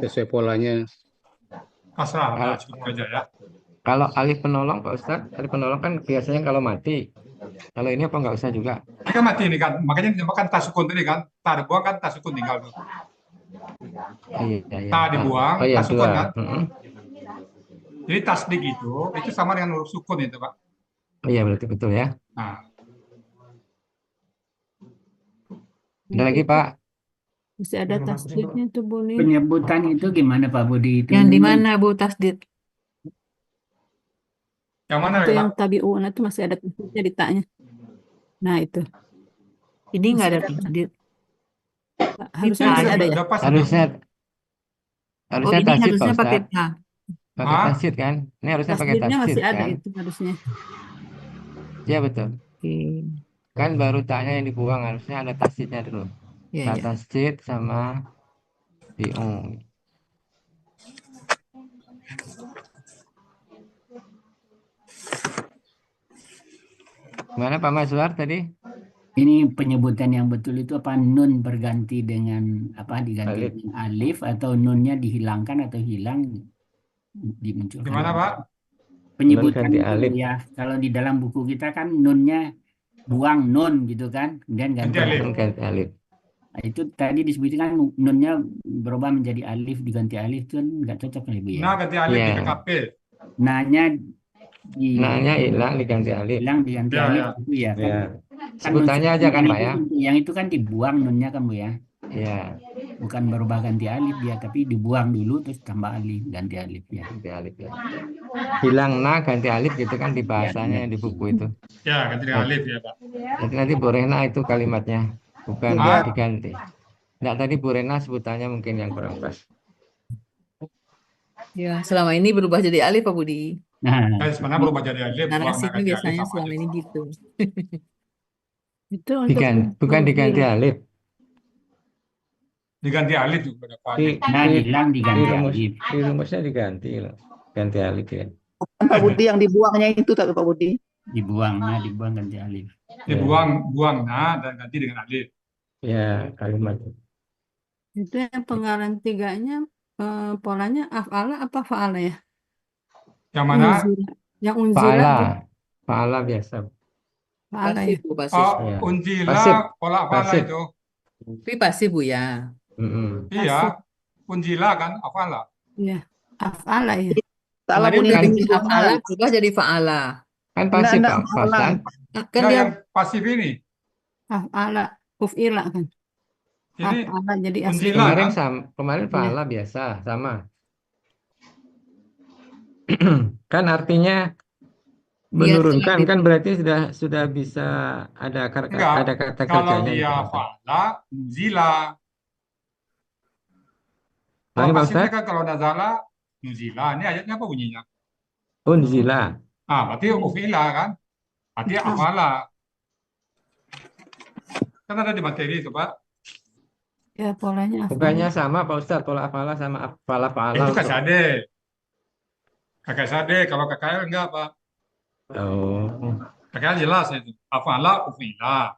Sesuai polanya. Kasrah, nah, cukup aja ya. Kalau alif penolong Pak Ustadz, alif penolong kan biasanya kalau mati. Kalau ini apa nggak usah juga? Ini kan mati ini kan, makanya dinamakan tasukun tadi kan. Ta dibuang kan tasukun tinggal tuh. Iya. Ta dibuang, Oh iya, tasukun 2. kan. Jadi tasdik itu sama dengan huruf sukun itu Pak. Oh iya, berarti betul ya. Nah, Ada lagi Pak? Masih ada tasdidnya tuh Bu nih. Penyebutan itu gimana Pak Budi? Itu Yang di mana Bu tasdid? yang mana Itu ya, yang Pak? tabi'una itu masih ada tasdidnya di taknya. Nah itu. Ini nggak ada Masih ada. tasdid. Harusnya Ini masih ada ya. Udah pas itu. Harusnya Oh, ini tasdid Pak harusnya pakai Ustadz. ta. Pakai Hah? tasdid kan? Ini harusnya pakai Tasdidnya tasdid masih ada kan? itu harusnya. Iya betul. Oke. Kan baru taknya yang dibuang, harusnya ada tasdidnya dulu. Ya, Ta ya. tasdid sama bi'u. Gimana Pak Mazwar tadi? Ini penyebutan yang betul itu apa nun berganti dengan apa diganti Alif. dengan alif atau nunnya dihilangkan atau hilang dimunculkan. Gimana Pak? Penyebutan Nun ganti itu alif. ya kalau di dalam buku kita kan nunnya buang nun gitu kan, kemudian ganti Ganti alif. alif. Nun ganti alif. Nah, itu tadi disebutkan nunnya berubah menjadi alif diganti alif itu kan nggak cocok kali Bu ya. Nah, ganti alif di Iya. PKP. Nanya Nanya hilang diganti alif. hilang diganti Ya, alif ya. itu ya kan. Ya. Kan Sebutannya aja kan Pak ya? yang itu kan dibuang nunnya kan Bu ya. Iya, Bukan berubah ganti alif dia, tapi dibuang dulu terus tambah alif, ganti alif ya. ganti alif ya. Hilang na ganti alif gitu kan di bahasanya di buku itu. Ya, ganti dengan alif ya Pak. Jadi nanti Bu Rena itu kalimatnya, bukan Ah. diganti. Enggak, tadi Bu Rena sebutannya mungkin yang kurang pas. Ya, selama ini berubah jadi alif Pak Budi. Nah, Sebenarnya berubah jadi alif. buang Narasinya ganti alif biasanya sama selama aja. ini gitu. Itu untuk Bukan diganti alif. Diganti alif juga ada Pak. nah hilang diganti alif. Di rumusnya diganti loh. Ganti alif ya. Bukan Pak Budi yang dibuangnya itu tapi Pak Budi. Dibuang ganti alif. Buang nah dan ganti dengan alif. Ya, kalimat. itu yang penggalan 3-nya polanya af'ala apa fa'ala ya? Yang mana? Unzila. Yang unzila tuh Fa'ala biasa. fa'ala Pasif ya. Bu, pasif. Oh, Ya. unjila, Pasif. pola apa Pasif. itu? Tapi pasif Bu ya. Iya, unjila kan, apa Iya. Af'ala ya. Salah Kemarin bunyi udah Kan- bikin af'ala berubah jadi fa'ala. Kan pasif Enggak, Pak fa'ala. Ustaz. Kan Nah, dia yang pasif ini. Af'ala uf'ila kan. Ini Af'ala jadi asli. unzila. Kemarin fa'ala biasa sama. Kan artinya menurunkan kan berarti sudah bisa ada Enggak, ada kata kalau kerjanya dia gitu. fa'ala, unzila. Lagi Kalau Pak pasifnya Ustaz? kan kalau nazala, nuzila. Ini ayatnya apa bunyinya? Unzila. Berarti ufila kan? Berarti afala. Kan ada di materi itu, Pak. Ya, polanya Bukannya afala. sama Pak Ustadz, pola afala sama afala fa'ala Itu untuk. KKSAD. KKSAD, kalau KKL enggak, Pak. Oh, KKL jelas itu. Afala, ufila.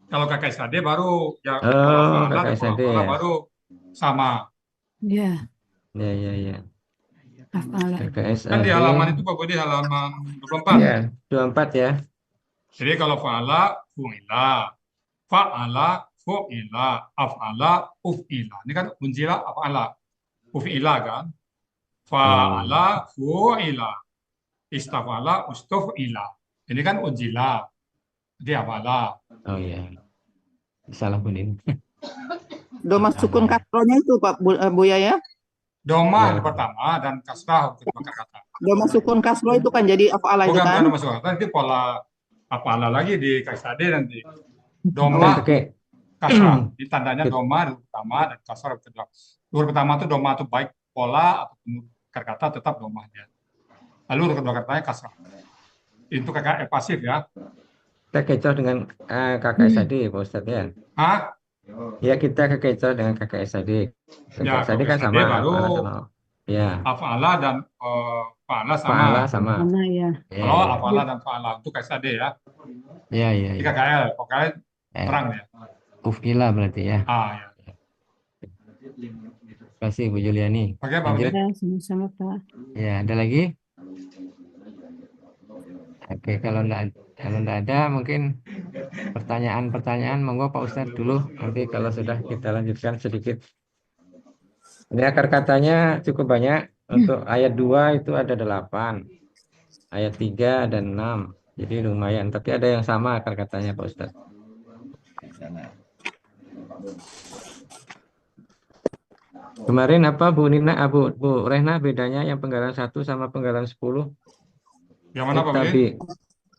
Kalau KKSAD baru, ya oh afala dan KKSAD afala ya. baru sama. Ya, Ya. afala. Kan KKSAD. di halaman itu, Pak Budi, halaman 24. Ya, 24 ya. Jadi kalau fa'ala, fu'ila. Fa'ala, fu'ila. Af'ala, uf'ila. Ini kan unzila, af'ala. Uf'ila kan. Fa'ala, fu'ila. Istafala, ustuf'ila. Ini kan unzila. Jadi af'ala. Oh iya. Salah Bunin. Doma sukun kasrohnya itu Pak Buya ya. Doma Ya. pertama dan kasrah untuk kata. Doma sukun kasroh itu kan jadi afala itu Bukan kan. doma sukun. Nanti pola af'ala lagi di KSAD nanti. Doma, Oke. kasrah. Di tandanya doma huruf pertama dan kasrah huruf kedua. Huruf pertama itu doma itu baik pola ataupun kata tetap doma dia. Lalu huruf kedua katanya kasrah. Itu KKL pasif ya. Kita kecoh dengan KKSAD Pak Ustadz ya. Hah? Ya kita kecoh dengan KKSAD. Ya, KKSAD kan KKSAD sama. baru Afala sama. Ya. af'ala dan fa'ala sama. Fa'ala sama. Sama ya. Ya, Kalau ya. af'ala dan fa'ala itu KSAD ya. Ya. Di KKL, pokoknya terang ya. Ufila berarti ya. Ya. Terima kasih Bu Juliani. Oke, Pak Lanjut. Budi. Ya, sama-sama Pak. Ya, ada lagi? Oke, kalau enggak ada mungkin pertanyaan-pertanyaan monggo Pak Ustadz dulu. Nanti kalau sudah kita lanjutkan sedikit. Ini akar katanya cukup banyak. Untuk ayat 2 itu ada 8. Ayat 3 ada 6. Jadi lumayan, tapi ada yang sama akar katanya Pak Ustadz. Kemarin apa Bu Nina, Bu Rehna bedanya yang penggalan 1 sama penggalan 10? Yang mana Pak Budi?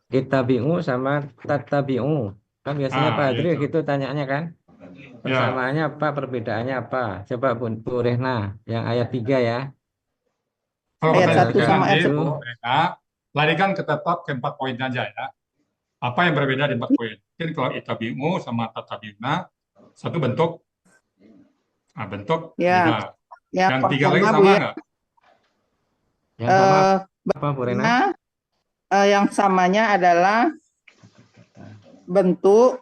Itabi'u sama tatabi'u. Kan biasanya Pak Adri itu. gitu tanyanya kan. Persamaannya apa, perbedaannya apa? Coba Bu Rehna, yang ayat 3 ya. Kalau Ayat pertanyaan 1 sama ayat itu, larikan ke tetap ke 4 poin aja ya. Apa yang berbeda di 4 poin? Mungkin kalau itabi'u sama tatabi'una satu bentuk. Bentuk Ya. beda. Yang 3 lagi sama nggak? Yang sama apa Bu Rehna? Yang samanya adalah bentuk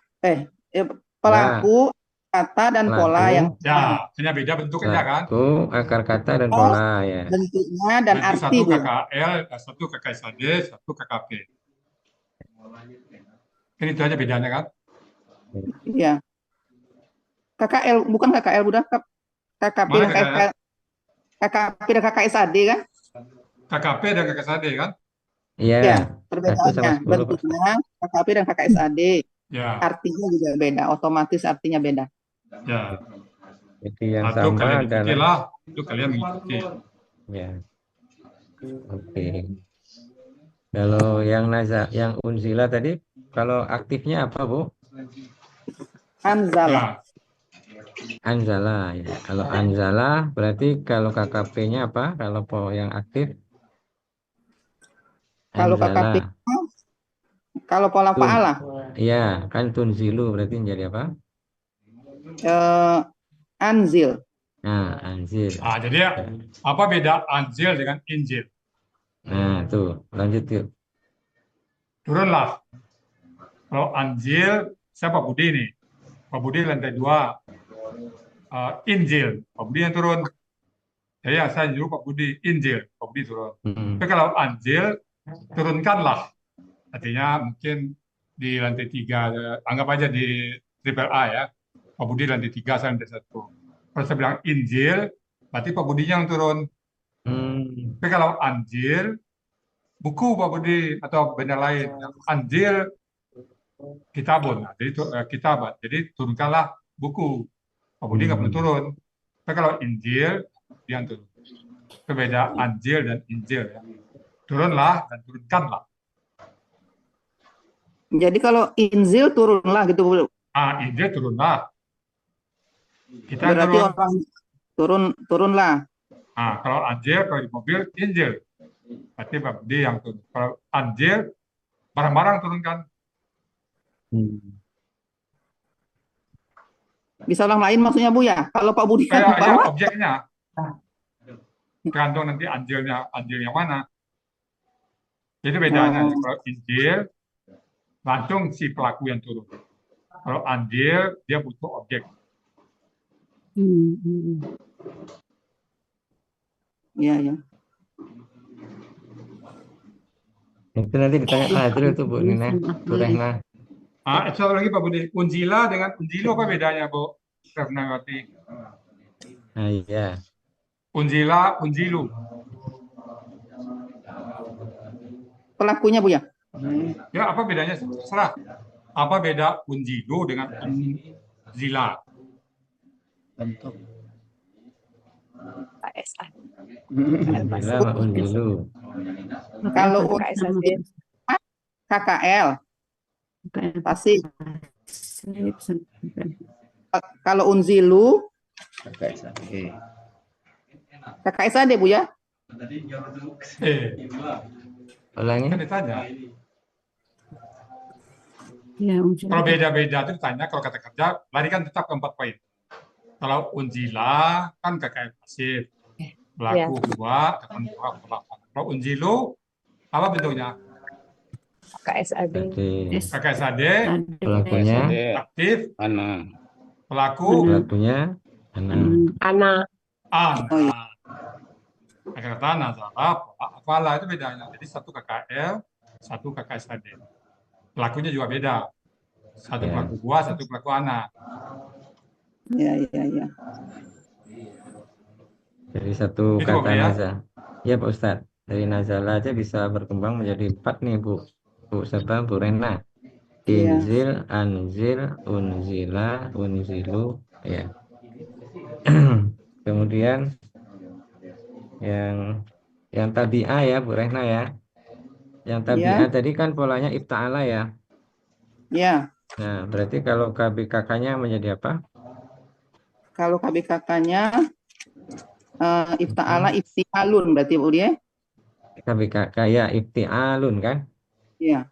pelaku, kata dan Pelaku. pola yang Ya, hanya beda bentuknya kan? Pelaku, akar kata dan pola ya. bentuknya dan Itu arti. satu KKL, satu KKSAD, satu KKP. Ini itu aja bedanya kan? Iya. KKL bukan KKL udah KKP dan KKL? KKP dan KKSAD kan? KKP dan KKSAD kan? Ya, Iya. perbedaannya bentuknya KKP dan KKSAD. Ya. Artinya juga beda, otomatis artinya beda. Ya. Jadi yang Atau sama kalian adalah ikutilah, itu kalian mengikuti. ya. Oke. Kalau yang unzila tadi, kalau aktifnya apa Bu? Anzala. Anzala ya. Kalau anzala berarti kalau KKP-nya apa? Kalau yang aktif? Kalau KKP, kalau pola fa'ala. Iya, kan tunzilu berarti menjadi apa? Anzil. Nah, anzil. Jadi apa beda anzil dengan injil? Nah, tuh, lanjut yuk. Turunlah. Kalau anjil, siapa Budi nih? Pak Budi lantai 2. Injil, Pak Budi yang turun. Jadi yang saya nyuruh Pak Budi, Injil, Pak Budi turun. Tapi kalau anjil, turunkanlah. Artinya mungkin di lantai 3, anggap aja di triple A ya. Pak Budi lantai 3, saya lantai 1. Kalau saya bilang Injil, berarti Pak Budinya yang turun. Tapi kalau Anjil, buku Pak Budi atau benda lain. Anjil, kitabun. Jadi kitabat. Jadi turunkanlah buku. Pak Budi nggak perlu turun. Tapi kalau Injil, dia yang turun. Berbeda Anjil dan Injil. Ya. Turunlah dan turunkanlah. Jadi kalau Injil turunlah gitu Bu. Injil turunlah. Kita berarti turun. orang turunlah. Kalau Anjil, kalau di mobil, Injil. Berarti Pak Budi yang turun. Kalau Anjil, barang-barang turunkan. Bisa orang lain maksudnya Bu ya? Kalau Pak Budi yang Ya, bawah, objeknya. Tergantung nanti Anjil yang mana. Itu bedanya. Oh. Kalau Injil, langsung si pelaku yang turun. Kalau Anjil, dia butuh objek. Iya, ya. Itu nanti ditanya Fadril tuh Bu Nina, Bu Rehna. Satu lagi Pak Budi, Unjila dengan Unjilo apa bedanya Bu Revnawati? Nah, iya. Unjila, Unjilu. Pelakunya Bu ya? Ya, apa bedanya? Terserah. Apa beda Unjilu dengan Unzila? Bentuk. KSAD. Unjila sama Unjilu. Kalau KSAD. KKL, pasti. Kalau Unzilu, KSAD. KKSAD Bu ya? Ulangi. Kan ditanya. Ya, Kalau beda-beda itu ditanya, kalau kata kerja, larikan tetap ke 4 poin. Kalau Unjila, kan KKL pasif. Pelaku 2, tekan 2, pelaku. Kalau Unjilu, apa bentuknya? KSAD. KKSAD, Pelakunya aktif, Ana. pelaku, pelakunya Ana. Oh, iya. kata Nazara, apalah itu bedanya. Jadi satu KKL, satu KKSAD. Pelakunya juga beda. Satu Ya. pelaku buah, satu pelaku anak. Iya, iya, iya. Jadi satu Itu, kata Pak, ya? nazar. Ya Pak Ustadz. Dari nazala aja bisa berkembang menjadi 4 nih Bu. Bu siapa? Bu Rena. Iya. Inzil, Anzil, Unzila, Unzilu. Ya. Kemudian yang tabi'ah ya Bu Rehna ya. Yang tabi'ah tadi kan polanya ifta'ala ya. Ya. Nah, berarti kalau KBKK-nya menjadi apa? Kalau KBKK-nya ifta'ala ifti'alun berarti Bu ya? KBKK ya ifti'alun kan? Iya.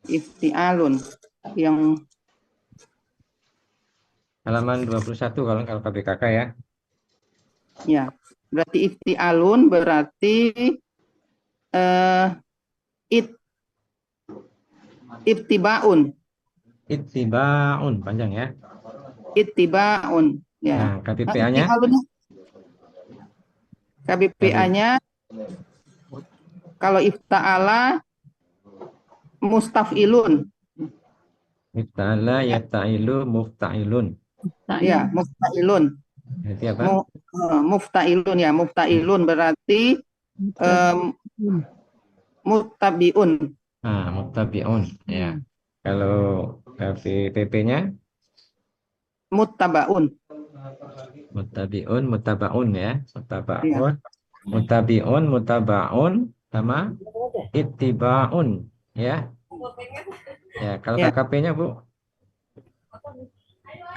Ifti'alun yang halaman 21 kalau KBKK ya. ya. Berarti ifti'alun berarti ittibaun. Ittibaun panjang ya. Ittibaun ya. Nah, KBPA-nya? KBPA-nya kalau ifta'ala mustaf'ilun. Ifta'ala yaftailu mufta'ilun. Ya, mufta'ilun. Berarti apa? Mufta'ilun ya, mufta'ilun berarti muttabi'un. Nah, muttabi'un ya. Kalau KBPP-nya? Muttabaun. Muttabi'un, muttabaun ya. Muttabaun, muttabi'un, muttabaun sama ittiba'un ya. Ya, kalau Ya. KKP-nya Bu?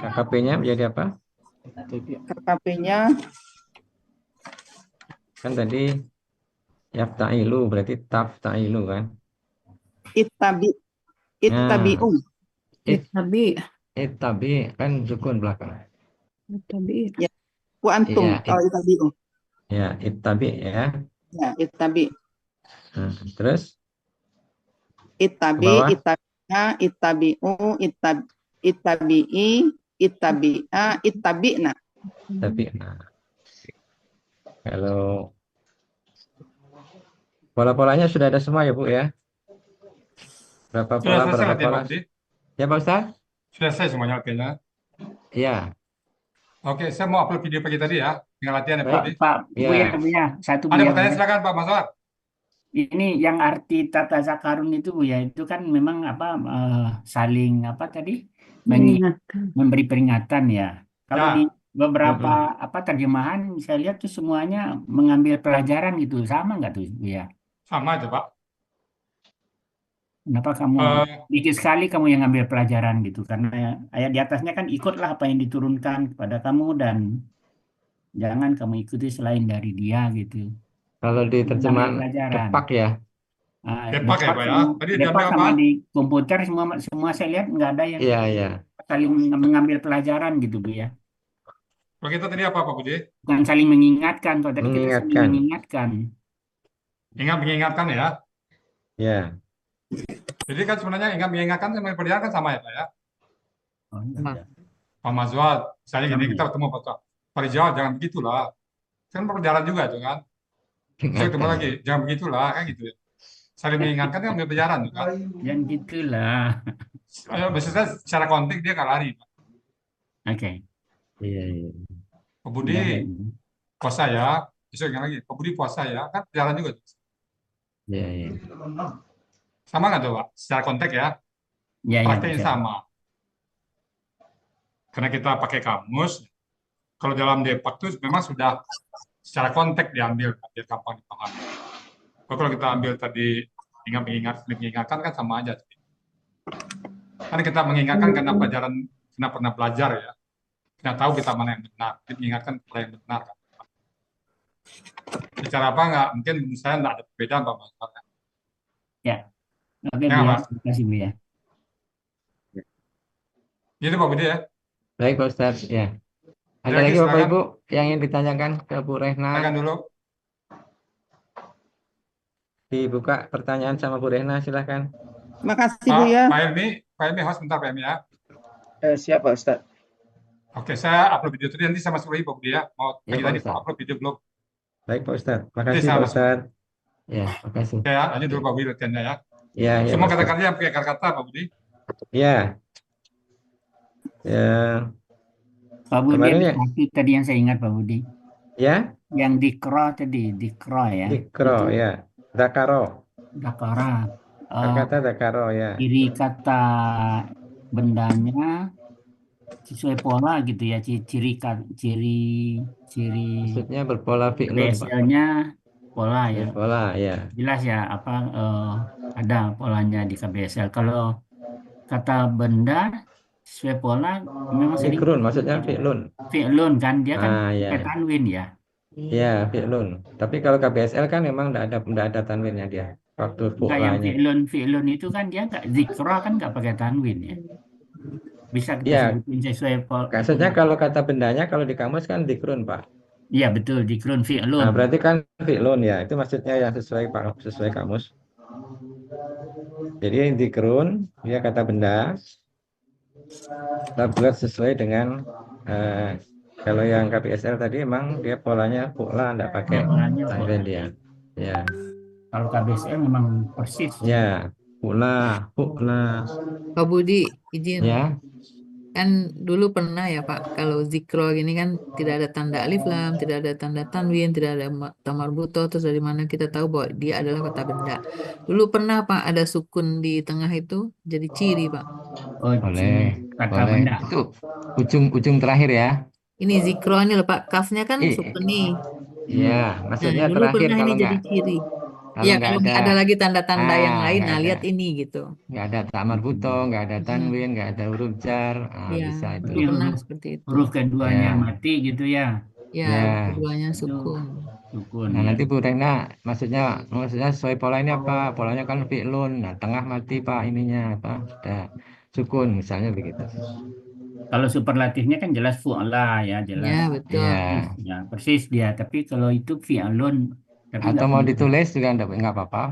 KKP-nya menjadi apa? KKP-nya Kan tadi yaftailu berarti tafta'ilu kan? ittabi'un. Ittabi kan sukun belakang. Ya. Wa antum Iya, kalau ittabi'un. Ya, ittabi ya. Ya, ittabi. Nah, terus Ittabi, Ke bawah. ittabi'a, ittabi'u, ittabi'i, ittabi'a, ittabi'na. tapi nah, kalau pola-polanya sudah ada semua ya Bu ya? Berapa Sudah pola, selesai berapa latihan, pola? Pak Budi? Ya Pak Ustaz? Sudah selesai semuanya latihannya. Iya. Oke, saya mau upload video pagi tadi ya. Tinggal latihan ya, Pak Budi. Pak Iya. Buya, satu Ada Buya. pertanyaan silakan Pak Maswar. Ini yang arti tata zakarun itu Buya, itu kan memang saling apa tadi memberi peringatan ya. Kalau Ya. di beberapa terjemahan saya lihat tuh semuanya mengambil pelajaran gitu, sama nggak tuh Buya? Sama aja Pak. Kenapa kamu dikit sekali kamu yang ngambil pelajaran gitu? Karena ayat di atasnya kan ikutlah apa yang diturunkan kepada kamu dan jangan kamu ikuti selain dari dia gitu. Kalau di mengambil terjemahan pelajaran. Depak ya. Depak ya, Pak ya. Tadi Depak diambil apa? sama di komputer semua saya lihat nggak ada yang Iya, iya. saling mengambil pelajaran gitu Bu ya. Kalau kita tadi apa, Pak Budi? Bukan saling mengingatkan, kalau tadi kita saling Mengingatkan. mengingatkan. Ingat mengingatkan ya. Ya. Jadi kan sebenarnya ingat mengingatkan sama pelajaran kan sama ya, Pak ya. Oh, iya, Sama. iya. Pak Mazwat, saya gini Sama kita ya. ketemu Pak Farijal, jangan begitulah. Kan pelajaran juga itu kan. Saya ketemu Ingatkan. lagi, jangan begitulah kan gitu ya. Saling mengingatkan kan ambil pelajaran juga. Jangan gitulah. Biasanya secara konteks dia nggak lari. Oke. Iya, iya. Pak Budi Udah ada. puasa ya, besok ingat lagi. Pak Budi puasa ya, kan pelajaran juga. Iya, iya. Sama nggak tuh Pak? Secara konteks ya, Ya, ya, prakteknya betul. sama. Karena kita pakai kamus, kalau dalam Depak itu memang sudah secara konteks diambil, biar gampang dipahami. Kalau kita ambil tadi mengingatkan kan sama aja. Kan kita mengingatkan karena pelajaran, karena pernah belajar ya. Kita tahu kita mana yang benar, jadi mengingatkan apa yang benar. Kan? Bicara apa nggak? Mungkin menurut saya nggak ada perbedaan Pak Mas. Ya. Oke, Ya, Bu ya. Pak. Terima kasih Bu ya. Gitu Pak Budi ya. Baik, Pak Ustadz. Ya. Ada Lagi lagi Bapak silakan. Ibu yang ingin ditanyakan ke Bu Rehna? Silakan dulu. Dibuka pertanyaan sama Bu Rehna, silahkan. Terima kasih Bu ya. Pak Helmi, host bentar Pak Helmi ya. Siapa Ustaz? Oke, saya upload video tadi nanti sama Suri Pak Budi ya. Mau Ya, pagi Pak tadi Ustadz. upload video belum? Baik, Pak Ustadz. Nanti Makasih, saya Pak masuk. Ustadz. Ya, makasih. Ya, lanjut dulu Pak Budi latihannya ya. Ya, ya, Semua Pak Ustadz. kata-katanya pakai kata-kata Pak Budi. Ya. Ya. Pak Budi Kemarin ada ya. satu tadi yang saya ingat Pak Budi. Ya. Yang dikro tadi, dikro ya. Dikro, Itu ya. Dakaro. dakara. Kata dakaro, ya. Ciri kata bendanya sesuai pola gitu ya, ciri Maksudnya berpola fi'lun, Pak. BSL-nya pola ya. Berpola, ya. Jelas ya apa ada polanya di KBSL. Kalau kata benda sesuai pola memang sedikit Dikrun, maksudnya fi'lun. fi'lun kan dia kan Ya. pakai tanwin ya. Ya, fi'lun. Tapi kalau KBSL kan memang enggak ada tanwinnya dia. Waktu Enggak, yang polanya. fi'lun itu kan dia enggak zikra kan enggak pakai tanwin ya. Bisa kita Ya, sebutin sesuai maksudnya kalau kata bendanya kalau di kamus kan dikrun, Pak. Iya betul, dikrun Nah, fi'lun. berarti kan fi'lun ya. Itu maksudnya yang sesuai kamus. Jadi dikrun dia kata benda. Kita buat sesuai dengan kalau yang KBSL tadi emang dia polanya pola enggak pakai Polanya tanwin pola. dia. Ya. Kalau KBSL memang persis. Ya, pola. Pak Budi, izin. Ya. Kan dulu pernah ya Pak, kalau zikro gini kan tidak ada tanda alif lam, tidak ada tanda tanwin, tidak ada tamarbuto, terus dari mana kita tahu bahwa dia adalah kata benda. Dulu pernah Pak ada sukun di tengah itu jadi ciri Pak. Oh, Boleh, kata boleh. benda. Itu ujung terakhir ya. Ini zikro ini loh Pak, kafnya kan sukun nih. Iya, Nah, maksudnya dulu terakhir pernah kalau ini jadi nggak ciri. kalau Ya, nggak kalau nggak ada lagi tanda-tanda yang lain, nggak nah ada lihat ini gitu. nggak ada ta'mar buto, nggak ada tanwin, nggak ada huruf jar, Iya, bisa itu. dulu pernah seperti itu. Huruf keduanya Ya. mati gitu ya. Ya, Ya. keduanya Itu sukun. sukun Nah, ya. nanti Bu Rena maksudnya sesuai pola ini apa? Polanya kan fi'lun. Nah, tengah mati Pak ininya apa? Ada sukun misalnya begitu. Kalau superlatifnya kan jelas fu'la ya, jelas. Ya, betul. Iya. Ya, persis dia. Tapi kalau itu fi'lun, tapi Atau nggak mau boleh. ditulis juga nggak apa-apa.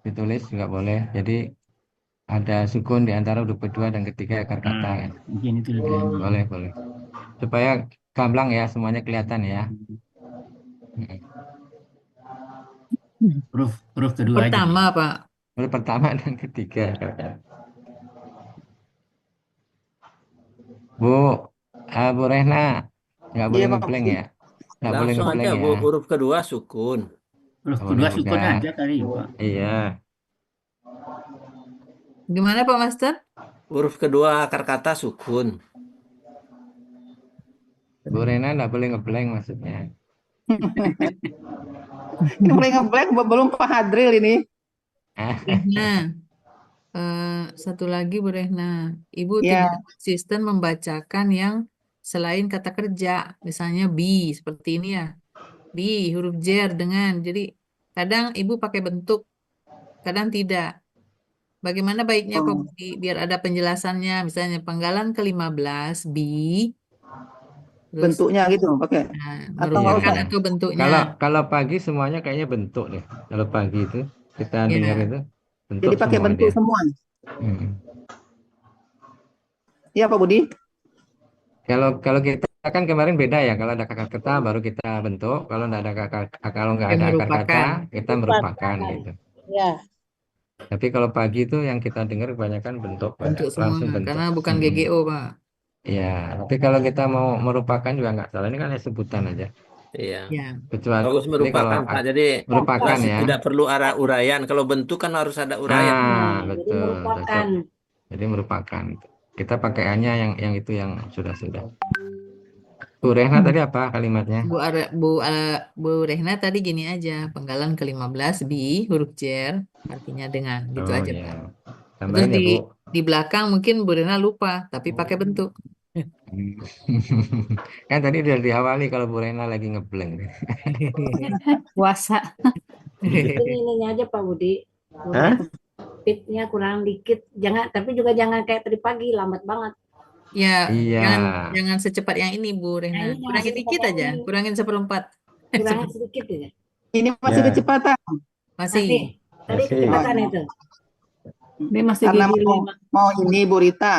Ditulis juga boleh. Jadi ada sukun di antara huruf kedua dan ketiga akar kata kan. Mungkin itu lebih Boleh. Supaya gamblang ya, semuanya kelihatan ya. huruf kedua aja. Pertama, Pak. Huruf pertama dan ketiga. Bu Rehna, nggak boleh Iya, Pak ngeblank Budi. ya. Nggak boleh Langsung ngeblank aja ya. Bu, huruf kedua sukun. Huruf Nggak kedua boleh sukun juga. aja kali Pak. Iya. Gimana Pak Master? Huruf kedua akar kata sukun. Bu Rehna nggak boleh ngeblank maksudnya. Ini mulai ngeblank belum Pak Hadril ini. Nah, satu lagi Bu Rehna, Ibu Ya. tidak konsisten membacakan yang selain kata kerja, misalnya be seperti ini ya. B, huruf jer dengan. Jadi kadang ibu pakai bentuk, kadang tidak. Bagaimana baiknya Pak Oh, Budi? Biar ada penjelasannya. Misalnya penggalan ke-15 B, terus bentuknya gitu pakai atau nggak merupakan usah? Iya. atau bentuknya. Kalau pagi semuanya kayaknya bentuk deh. Kalau pagi itu kita dengar Ya, itu bentuk Jadi pakai semua bentuk dia. semua. Mm. Iya Pak Budi. Kalau kita kan kemarin beda ya. Kalau ada akar kata baru kita bentuk. Kalau nggak ada akar kata merupakan. kita merupakan gitu. Ya. Tapi kalau pagi itu yang kita dengar kebanyakan bentuk, Pak. Bentuk semua, Langsung bentuk. karena bukan Mm-mm. GGO, Pak. Iya. Tapi kalau kita mau merupakan juga nggak salah. Ini kan hanya sebutan aja. Iya. Ya. Kecuali Bagus kalau merupakan Pak. Jadi merupakan ya. tidak perlu arah uraian. Kalau bentuk kan harus ada uraian. Jadi Betul. merupakan. Cocok. Jadi merupakan. Kita pakaiannya yang itu yang sudah. Bu Rehna tadi apa kalimatnya? Bu Rehna tadi gini aja, penggalan ke-15 B, huruf jer, artinya dengan, gitu Oh aja, ya. Pak. Terus Tambahin ya, Bu. di belakang mungkin Bu Rehna lupa, tapi pakai bentuk. Kan tadi udah diawali kalau Bu Rehna lagi ngeblank. Puasa. Mungkin ininya aja Pak Budi. Hah? Speednya kurang dikit. Tapi juga jangan kayak tadi pagi, lambat banget. Ya, Iya. jangan secepat yang ini, Bu Rehna. Nah, ini jangan Kurangin secepat dikit yang aja, ini. kurangin 1/4. Kurangnya sedikit ya. Ini masih Ya. kecepatan. Masih. Tadi Masih. kecepatan itu. Dia masih Karena gigi mau, 5. mau ini Bu Rita.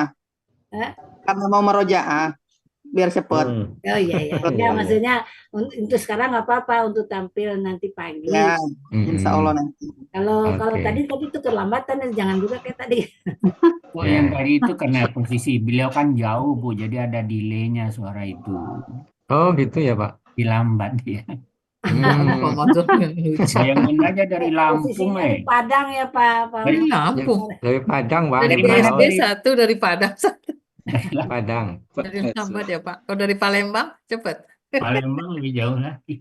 Hah? Karena mau merojaah biar cepat. Oh iya. Iya, Ya, iya. maksudnya untuk sekarang nggak apa-apa untuk tampil nanti pagi. Ya, insya Allah nanti. Kalau Oke. tadi itu kelambatan, jangan juga kayak tadi. Oh, Ya. yang tadi itu karena posisi beliau kan jauh, Bu. Jadi ada delaynya suara itu. Oh gitu ya, Pak. Dilambat dia. Apa maksudnya lucu? Bayangin aja dari Lampung, Posisinya di Padang ya Pak. Dari Lampung. Dari Padang, Bang. Dari Dari mana? BSD satu, dari Padang satu. Padang. Dari lambat ya, Pak. Kalau dari Palembang, cepet. Palembang lebih jauh lagi.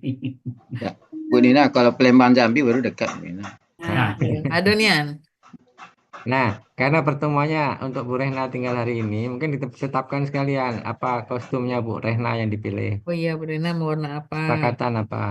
Bu Nina, kalau Palembang Jambi baru dekat. Bu Nina. Nah, Aduh, Nian. Nah, karena pertemuannya untuk Bu Rehna tinggal hari ini, mungkin ditetapkan sekalian apa kostumnya Bu Rehna yang dipilih. Oh iya, Bu Rehna mau warna apa? Kesepakatan apa?